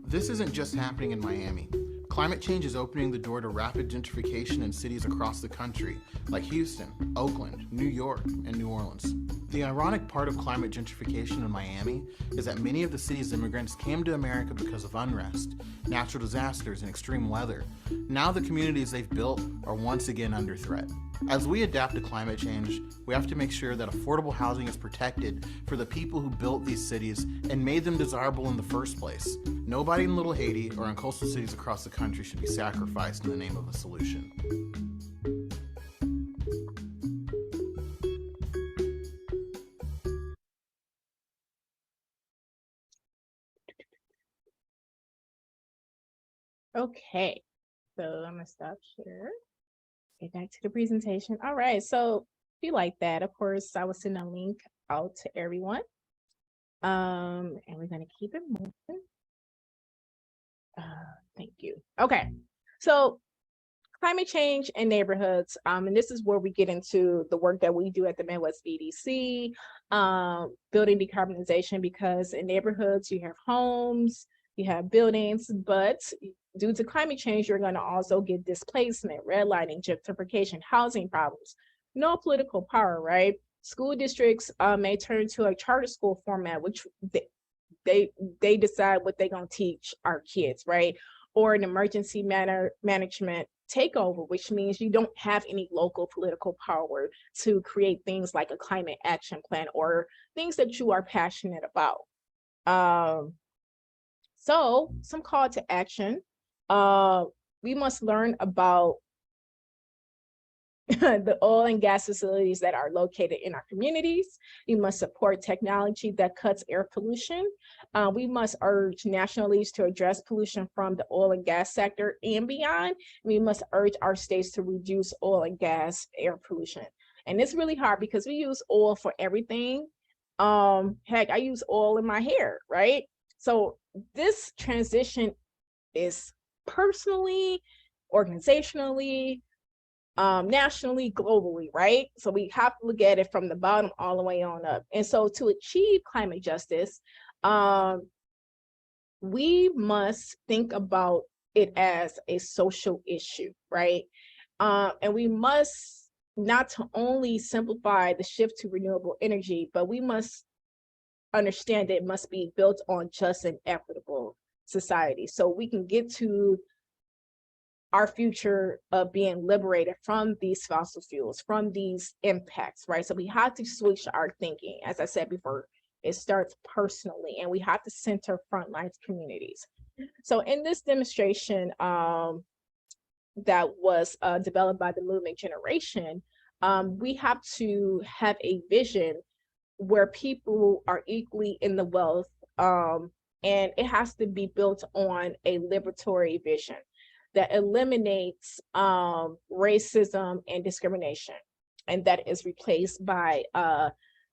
This isn't just happening in Miami. Climate change is opening the door to rapid gentrification in cities across the country, like Houston, Oakland, New York, and New Orleans. The ironic part of climate gentrification in Miami is that many of the city's immigrants came to America because of unrest, natural disasters, and extreme weather. Now the communities they've built are once again under threat. As we adapt to climate change, we have to make sure that affordable housing is protected for the people who built these cities and made them desirable in the first place. Nobody in Little Haiti or in coastal cities across the country should be sacrificed in the name of a solution. Okay, so I'm gonna stop here. Get back to the presentation. All right, so if you like that, of course, I will send a link out to everyone. And we're gonna keep it moving. Thank you. Okay, so climate change in neighborhoods, and this is where we get into the work that we do at the Midwest BDC, building decarbonization, because in neighborhoods you have homes, you have buildings, but due to climate change, you're going to also get displacement, redlining, gentrification, housing problems. No political power, right? School districts may turn to a charter school format, which they decide what they're going to teach our kids, right? Or an emergency management takeover, which means you don't have any local political power to create things like a climate action plan or things that you are passionate about. So some call to action. We must learn about the oil and gas facilities that are located in our communities. We must support technology that cuts air pollution. We must urge national leaders to address pollution from the oil and gas sector and beyond. We must urge our states to reduce oil and gas air pollution. And it's really hard because we use oil for everything. Heck, I use oil in my hair, right? So this transition is personally, organizationally, nationally, globally, right? So we have to look at it from the bottom all the way on up. And so to achieve climate justice, we must think about it as a social issue, right? And we must not to only simplify the shift to renewable energy, but we must understand that it must be built on just and equitable society. So we can get to our future of being liberated from these fossil fuels, from these impacts, right? So we have to switch our thinking. As I said before, it starts personally, and we have to center frontline communities. So in this demonstration that was developed by the Movement Generation, we have to have a vision where people are equally in the wealth, and it has to be built on a liberatory vision that eliminates racism and discrimination, and that is replaced by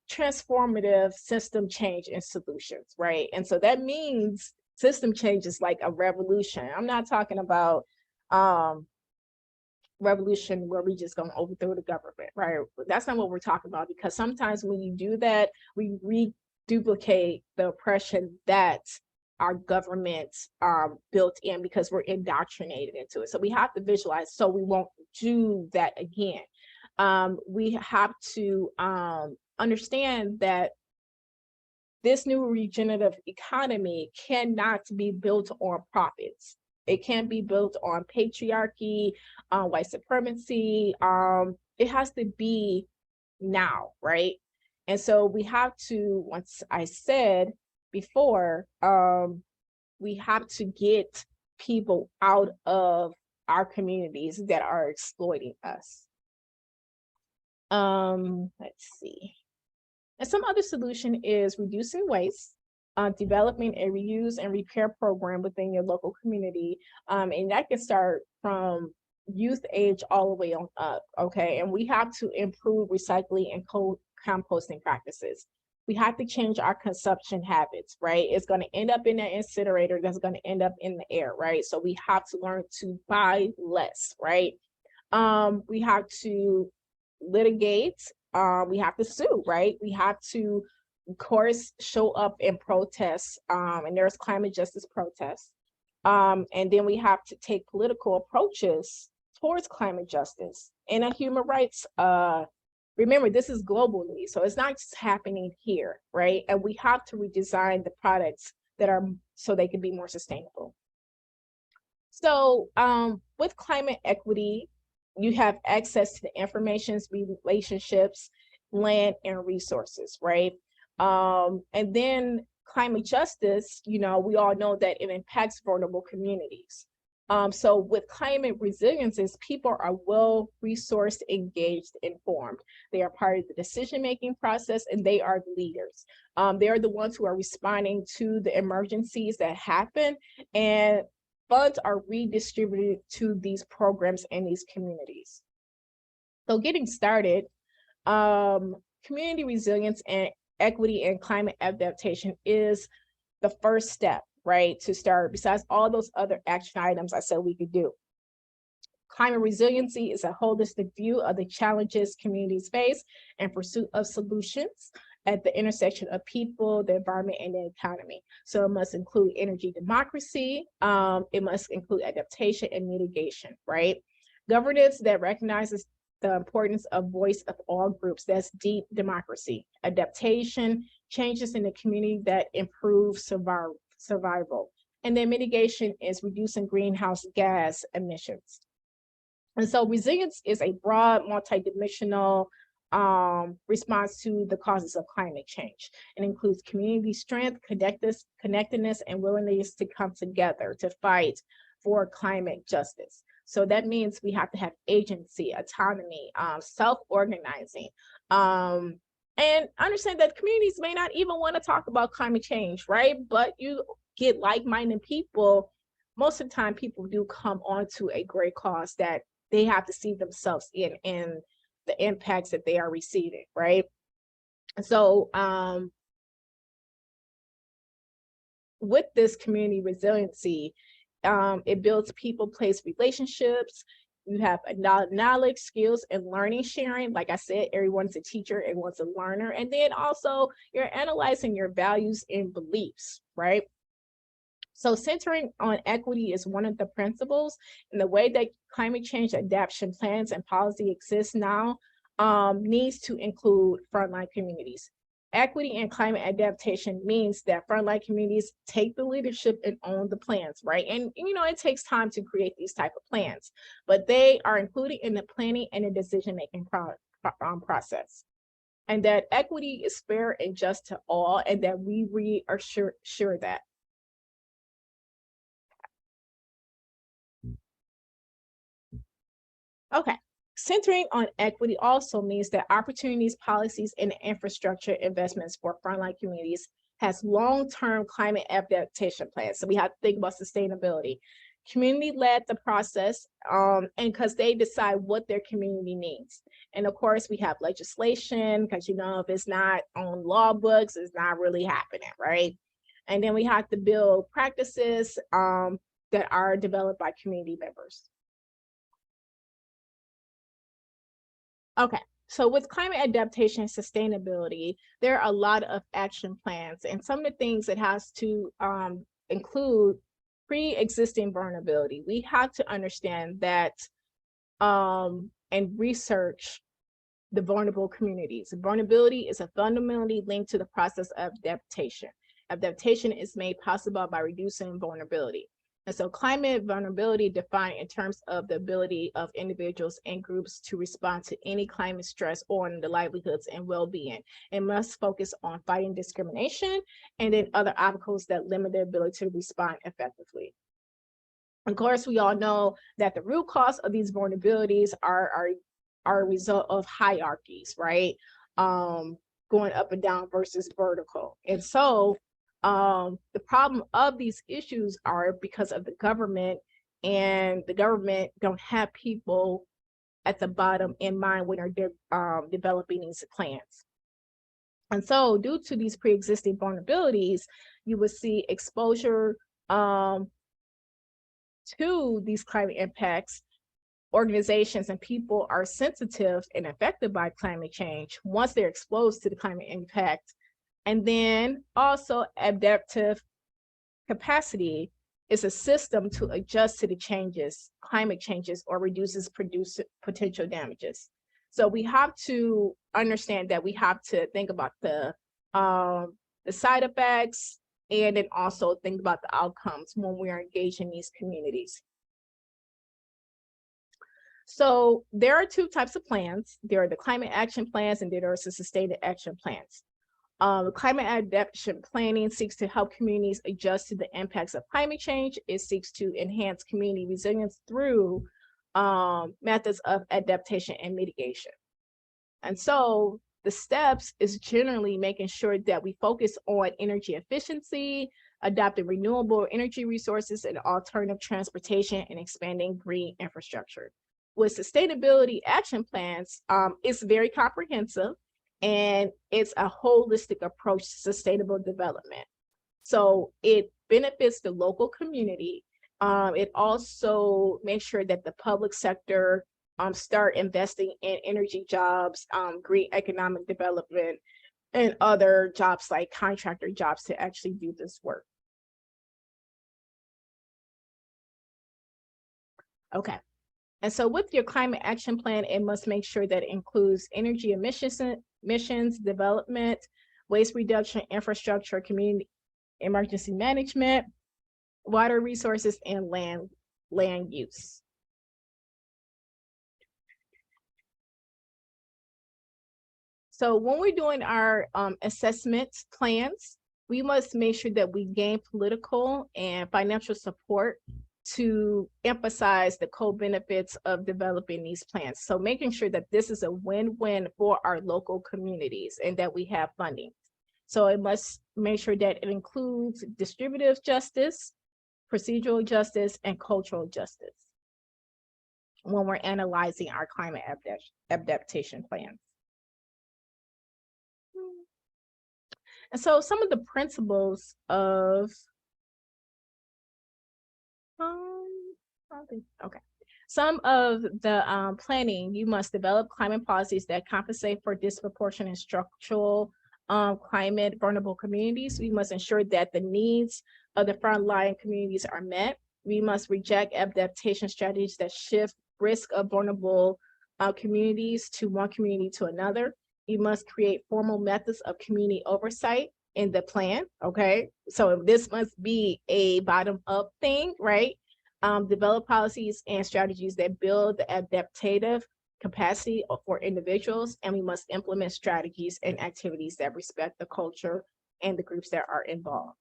transformative system change and solutions, right? And so that means system change is like a revolution. I'm not talking about revolution where we just gonna overthrow the government, right? That's not what we're talking about, because sometimes when you do that, we reduplicate the oppression that our government built in, because we're indoctrinated into it. So we have to visualize so we won't do that again. We have to understand that this new regenerative economy cannot be built on profits. It can't be built on patriarchy, white supremacy. It has to be now, right? And so we have to, once I said before, we have to get people out of our communities that are exploiting us. Let's see. And some other solution is reducing waste, developing a reuse and repair program within your local community. And that can start from youth age all the way on up, okay? And we have to improve recycling and composting practices. We have to change our consumption habits, right? It's going to end up in an incinerator that's going to end up in the air, right? So we have to learn to buy less, right? We have to litigate, we have to sue, right? We have to, of course, show up and protest, and there's climate justice protests. And then we have to take political approaches towards climate justice and a human rights. Remember, this is globally, so it's not just happening here, right? And we have to redesign the products that are so they can be more sustainable. So with climate equity, you have access to the information, relationships, land, and resources, right? And then climate justice, you know, we all know that it impacts vulnerable communities. So with climate resiliences, people are well-resourced, engaged, informed. They are part of the decision-making process, and they are the leaders. They are the ones who are responding to the emergencies that happen, and funds are redistributed to these programs and these communities. So getting started, community resilience and equity and climate adaptation is the first step, right, to start, besides all those other action items I said we could do. Climate resiliency is a holistic view of the challenges communities face and pursuit of solutions at the intersection of people, the environment, and the economy. So it must include energy democracy, it must include adaptation and mitigation, right? Governance that recognizes the importance of voice of all groups. That's deep democracy. Adaptation, changes in the community that improve survival. And then mitigation is reducing greenhouse gas emissions. And so resilience is a broad, multidimensional response to the causes of climate change. It includes community strength, connectedness, and willingness to come together to fight for climate justice. So that means we have to have agency, autonomy, self-organizing, and understand that communities may not even want to talk about climate change, right? But you get like-minded people, most of the time people do come onto a great cause that they have to see themselves in the impacts that they are receiving, right? So with this community resiliency, it builds people-place relationships. You have knowledge, skills, and learning sharing. Like I said, everyone's a teacher, everyone's a learner. And then also you're analyzing your values and beliefs, right? So centering on equity is one of the principles, and the way that climate change adaptation plans and policy exist now needs to include frontline communities. Equity and climate adaptation means that frontline communities take the leadership and own the plans, right? And you know, it takes time to create these type of plans, but they are included in the planning and the decision-making process. And that equity is fair and just to all, and that we reassure that. Okay, centering on equity also means that opportunities, policies, and infrastructure investments for frontline communities has long-term climate adaptation plans. So we have to think about sustainability. Community led the process, and because they decide what their community needs. And of course, we have legislation, because you know, if it's not on law books, it's not really happening, right? And then we have to build practices that are developed by community members. Okay, so with climate adaptation and sustainability, there are a lot of action plans, and some of the things it has to include pre-existing vulnerability. We have to understand that and research the vulnerable communities. Vulnerability is a fundamentally linked to the process of adaptation. Adaptation is made possible by reducing vulnerability. And so climate vulnerability defined in terms of the ability of individuals and groups to respond to any climate stress on the livelihoods and well-being. It must focus on fighting discrimination and then other obstacles that limit their ability to respond effectively. Of course, we all know that the root cause of these vulnerabilities are a result of hierarchies, right? Going up and down versus vertical. And so the problem of these issues are because of the government, and the government don't have people at the bottom in mind when they're developing these plans. And so due to these pre-existing vulnerabilities, you would see exposure to these climate impacts. Organizations and people are sensitive and affected by climate change once they're exposed to the climate impact. And then also adaptive capacity is a system to adjust to the changes, climate changes, or reduces potential damages. So we have to understand that we have to think about the side effects, and then also think about the outcomes when we are engaged in these communities. So there are two types of plans. There are the climate action plans, and there are the sustained action plans. Climate adaptation planning seeks to help communities adjust to the impacts of climate change. It seeks to enhance community resilience through methods of adaptation and mitigation. And so the steps is generally making sure that we focus on energy efficiency, adopting renewable energy resources and alternative transportation, and expanding green infrastructure. With sustainability action plans, it's very comprehensive, and it's a holistic approach to sustainable development. So it benefits the local community. It also makes sure that the public sector start investing in energy jobs, green economic development, and other jobs like contractor jobs to actually do this work. Okay, And so with your climate action plan, it must make sure that it includes energy emissions, development, waste reduction, infrastructure, community emergency management, water resources, and land use. So when we're doing our assessment plans, we must make sure that we gain political and financial support to emphasize the co-benefits of developing these plans. So making sure that this is a win-win for our local communities and that we have funding. So it must make sure that it includes distributive justice, procedural justice, and cultural justice when we're analyzing our climate adaptation plans. And so some of the principles of some of the planning, you must develop climate policies that compensate for disproportionate structural climate vulnerable communities. We must ensure that the needs of the frontline communities are met. We must reject adaptation strategies that shift risk of vulnerable communities to one community to another. You must create formal methods of community oversight in the plan, okay? So this must be a bottom-up thing, right? Develop policies and strategies that build the adaptive capacity for individuals, and we must implement strategies and activities that respect the culture and the groups that are involved.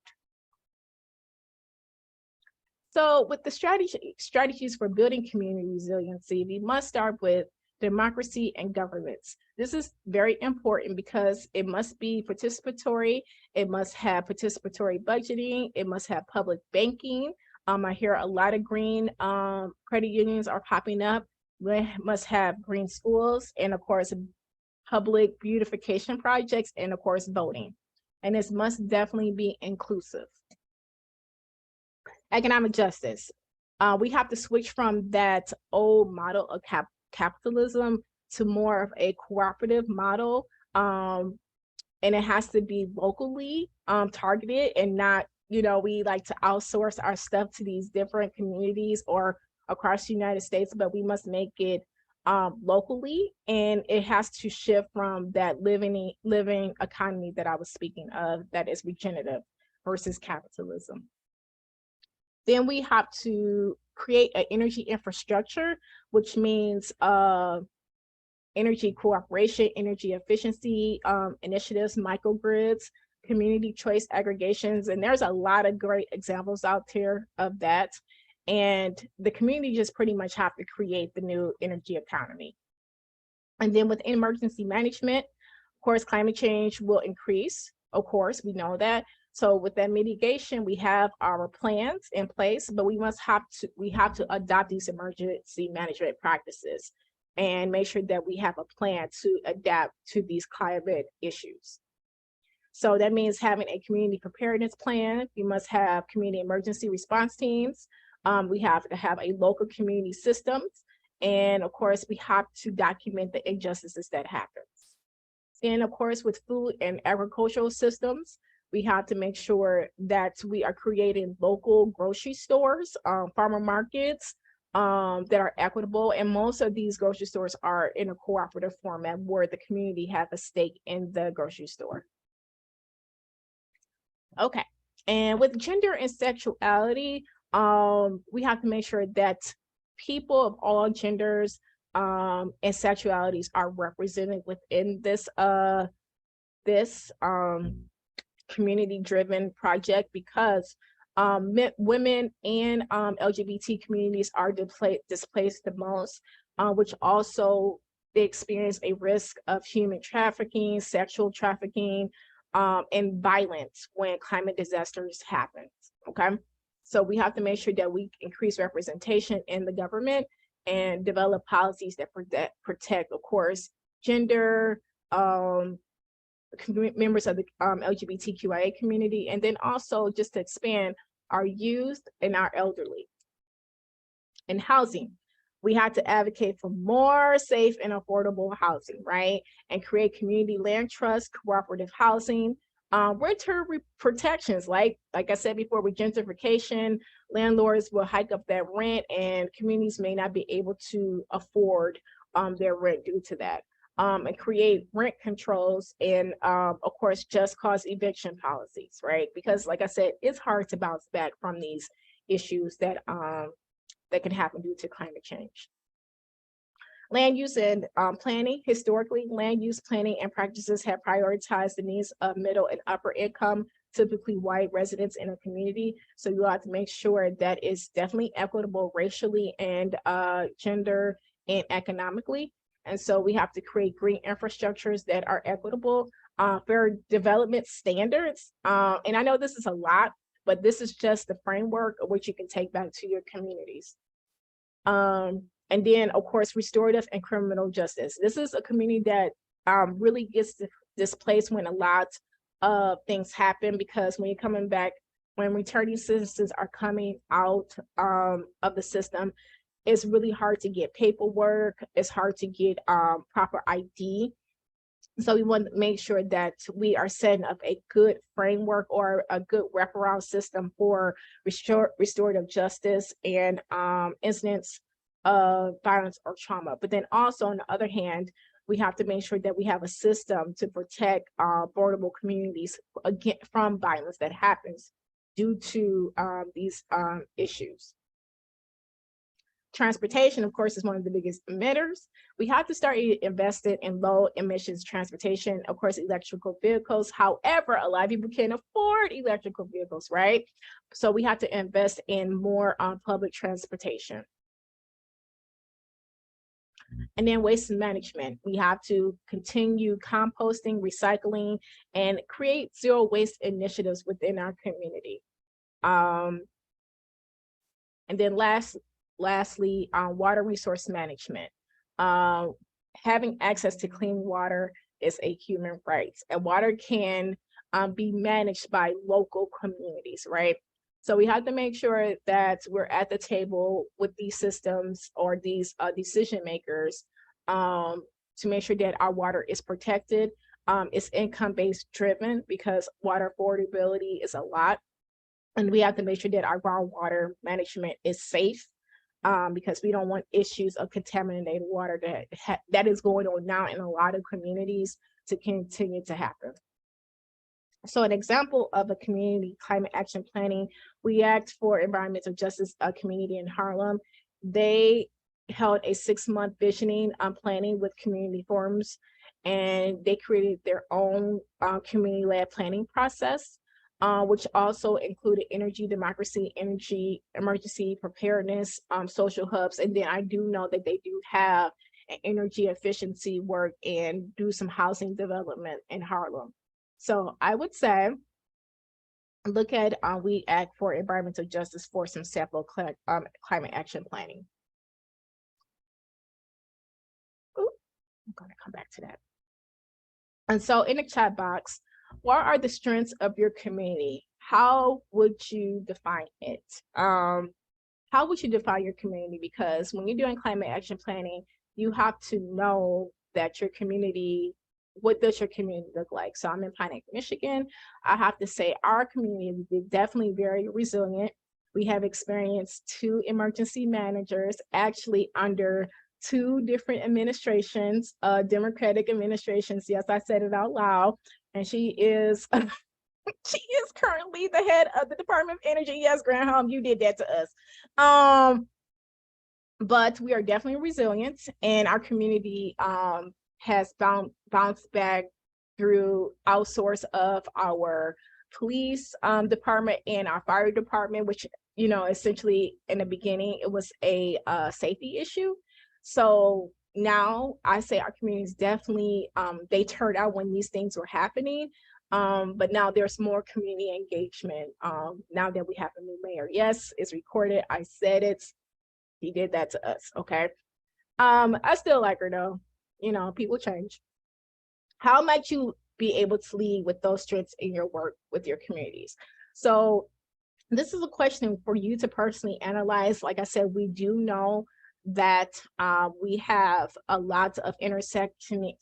So with the strategies for building community resiliency, we must start with democracy and governance. This is very important because it must be participatory. It must have participatory budgeting. It must have public banking. I hear a lot of green credit unions are popping up. We must have green schools and, of course, public beautification projects and, of course, voting. And this must definitely be inclusive. Economic justice. We have to switch from that old model of capitalism to more of a cooperative model. And it has to be locally targeted and not, you know, we like to outsource our stuff to these different communities or across the United States, but we must make it locally, and it has to shift from that living economy that I was speaking of that is regenerative versus capitalism. Then we have to create an energy infrastructure, which means energy cooperation, energy efficiency initiatives, microgrids, community choice aggregations, and there's a lot of great examples out there of that. And the community just pretty much have to create the new energy economy. And then with emergency management, of course, climate change will increase. Of course, we know that. So with that mitigation, we have our plans in place, but we have to adopt these emergency management practices and make sure that we have a plan to adapt to these climate issues. So that means having a community preparedness plan. We must have community emergency response teams. We have to have a local community systems. And of course, we have to document the injustices that happen. And of course, with food and agricultural systems, we have to make sure that we are creating local grocery stores, farmer markets that are equitable. And most of these grocery stores are in a cooperative format where the community have a stake in the grocery store. Okay, and with gender and sexuality, we have to make sure that people of all genders and sexualities are represented within this community-driven project, because women and LGBT communities are displaced the most, which also they experience a risk of human trafficking, sexual trafficking, and violence when climate disasters happen. Okay, so we have to make sure that we increase representation in the government and develop policies that protect, of course, gender, members of the LGBTQIA community, and then also just to expand our youth and our elderly. In housing, we have to advocate for more safe and affordable housing, right? And create community land trust, cooperative housing, Protections, like I said before, with gentrification, landlords will hike up that rent, and communities may not be able to afford their rent due to that. And create rent controls, and of course, just cause eviction policies, right? Because like I said, it's hard to bounce back from these issues that can happen due to climate change. Land use and planning. Historically, land use planning and practices have prioritized the needs of middle and upper income, typically white residents in a community. So you have to make sure that it's definitely equitable racially and gender and economically. And so we have to create green infrastructures that are equitable, fair development standards. And I know this is a lot, but this is just the framework of which you can take back to your communities. And then, of course, restorative and criminal justice. This is a community that really gets displaced when a lot of things happen, because when you're coming back, when returning citizens are coming out of the system, it's really hard to get paperwork. It's hard to get proper ID. So we want to make sure that we are setting up a good framework or a good wraparound system for restorative justice and incidents of violence or trauma. But then also, on the other hand, we have to make sure that we have a system to protect vulnerable communities again from violence that happens due to these issues. Transportation, of course, is one of the biggest emitters. We have to start investing in low emissions transportation, of course, electrical vehicles. However, a lot of people can't afford electrical vehicles, right? So we have to invest in more public transportation. And then waste management. We have to continue composting, recycling, and create zero waste initiatives within our community. And then lastly, water resource management. Having access to clean water is a human right, and water can be managed by local communities, right? So we have to make sure that we're at the table with these systems or these decision makers to make sure that our water is protected. It's income-based driven, because water affordability is a lot. And we have to make sure that our groundwater management is safe, because we don't want issues of contaminated water that is going on now in a lot of communities to continue to happen. So an example of a community climate action planning, we act for environmental justice community in Harlem. They held a 6-month visioning planning with community forums, and they created their own community-led planning process, which also included energy democracy, energy emergency preparedness, social hubs. And then I do know that they do have an energy efficiency work and do some housing development in Harlem. So I would say, look at We Act for Environmental Justice for some sample climate action planning. Ooh, I'm going to come back to that. And so in the chat box, what are the strengths of your community? How would you define it? How would you define your community? Because when you're doing climate action planning, you have to know that your community, what does your community look like? So I'm in Pine Lake, Michigan. I have to say our community is definitely very resilient. We have experienced 2 emergency managers actually under 2 different administrations, Democratic administrations. Yes, I said it out loud. And she is she is currently the head of the Department of Energy. Yes, Granholm, you did that to us. But we are definitely resilient, and our community has bounced back through outsource of our police department and our fire department, which, you know, essentially in the beginning it was a safety issue. So now I say our community is definitely they turned out when these things were happening, but now there's more community engagement now that we have a new mayor. Yes, it's recorded. I said it. He did that to us. Okay. I still like her though. You know, people change. How might you be able to lead with those strengths in your work with your communities? So this is a question for you to personally analyze. Like I said, we do know that we have a lot of intersectional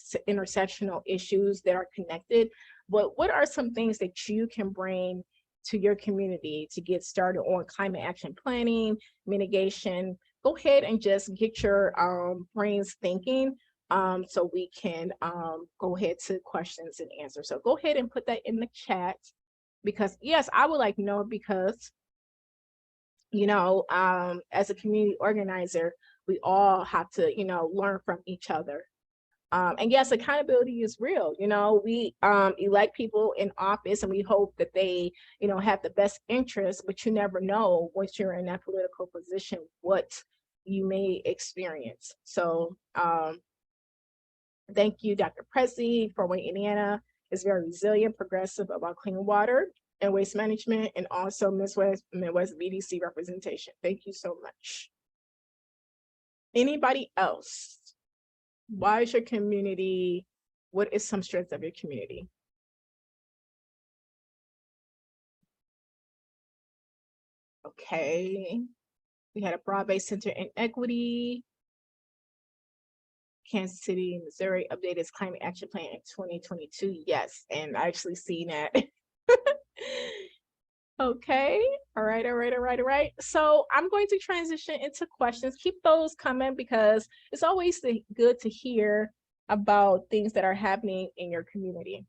issues that are connected, but what are some things that you can bring to your community to get started on climate action planning, mitigation? Go ahead and just get your brains thinking, so we can go ahead to questions and answers. So go ahead and put that in the chat, because yes, I would like to know, because you know, as a community organizer, we all have to, you know, learn from each other. And yes, accountability is real. You know, we elect people in office and we hope that they, you know, have the best interest, but you never know once you're in that political position what you may experience. So thank you, Dr. Prezi, for Wayne, Indiana is very resilient, progressive about clean water and waste management, and also Midwest BDC representation. Thank you so much. Anybody else? Why is your community, what is some strengths of your community? Okay, we had a broad-based center in equity. Kansas City, Missouri updated its climate action plan in 2022. Yes, and I actually seen that. Okay, all right. So I'm going to transition into questions. Keep those coming, because it's always good to hear about things that are happening in your community.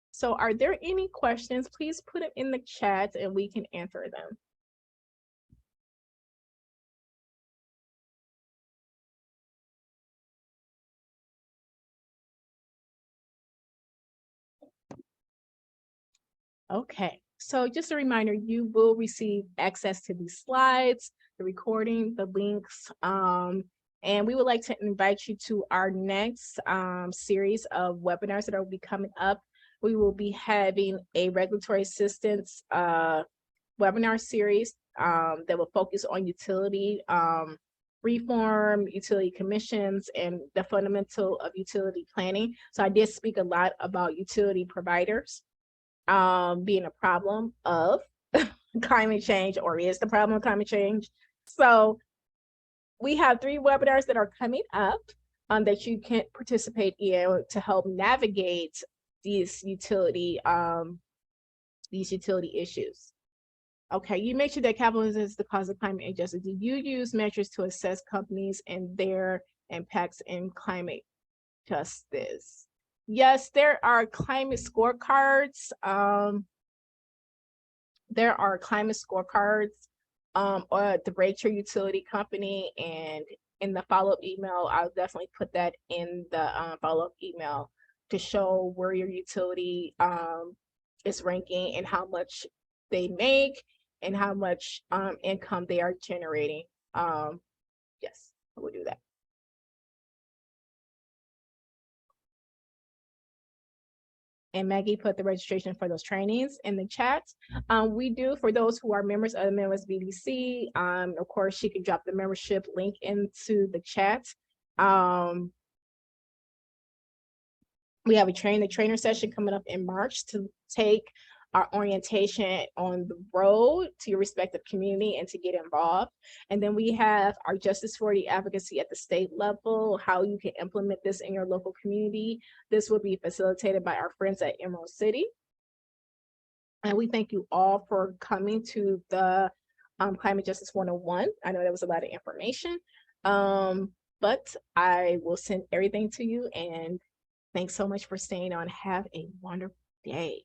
So are there any questions? Please put them in the chat and we can answer them. Okay, so just a reminder, you will receive access to these slides, the recording, the links, and we would like to invite you to our next series of webinars that will be coming up. We will be having a regulatory assistance webinar series that will focus on utility reform, utility commissions, and the fundamental of utility planning. So I did speak a lot about utility providers being a problem of climate change, or is the problem of climate change. So we have 3 webinars that are coming up that you can participate in to help navigate these utility issues. Okay, you make sure that capitalism is the cause of climate injustice. Do you use measures to assess companies and their impacts in climate justice? Yes, there are climate scorecards. There are climate scorecards or the rate your utility company, and in the follow-up email, I'll definitely put that in the follow-up email to show where your utility is ranking and how much they make and how much income they are generating. Yes, we'll do that. And Maggie put the registration for those trainings in the chat. We do, for those who are members of the Midwest BDC, of course, she can drop the membership link into the chat. We have a trainer session coming up in March to take our orientation on the road to your respective community and to get involved. And then we have our Justice 40 advocacy at the state level, how you can implement this in your local community. This will be facilitated by our friends at Emerald City. And we thank you all for coming to the Climate Justice 101. I know that was a lot of information, but I will send everything to you, and thanks so much for staying on. Have a wonderful day.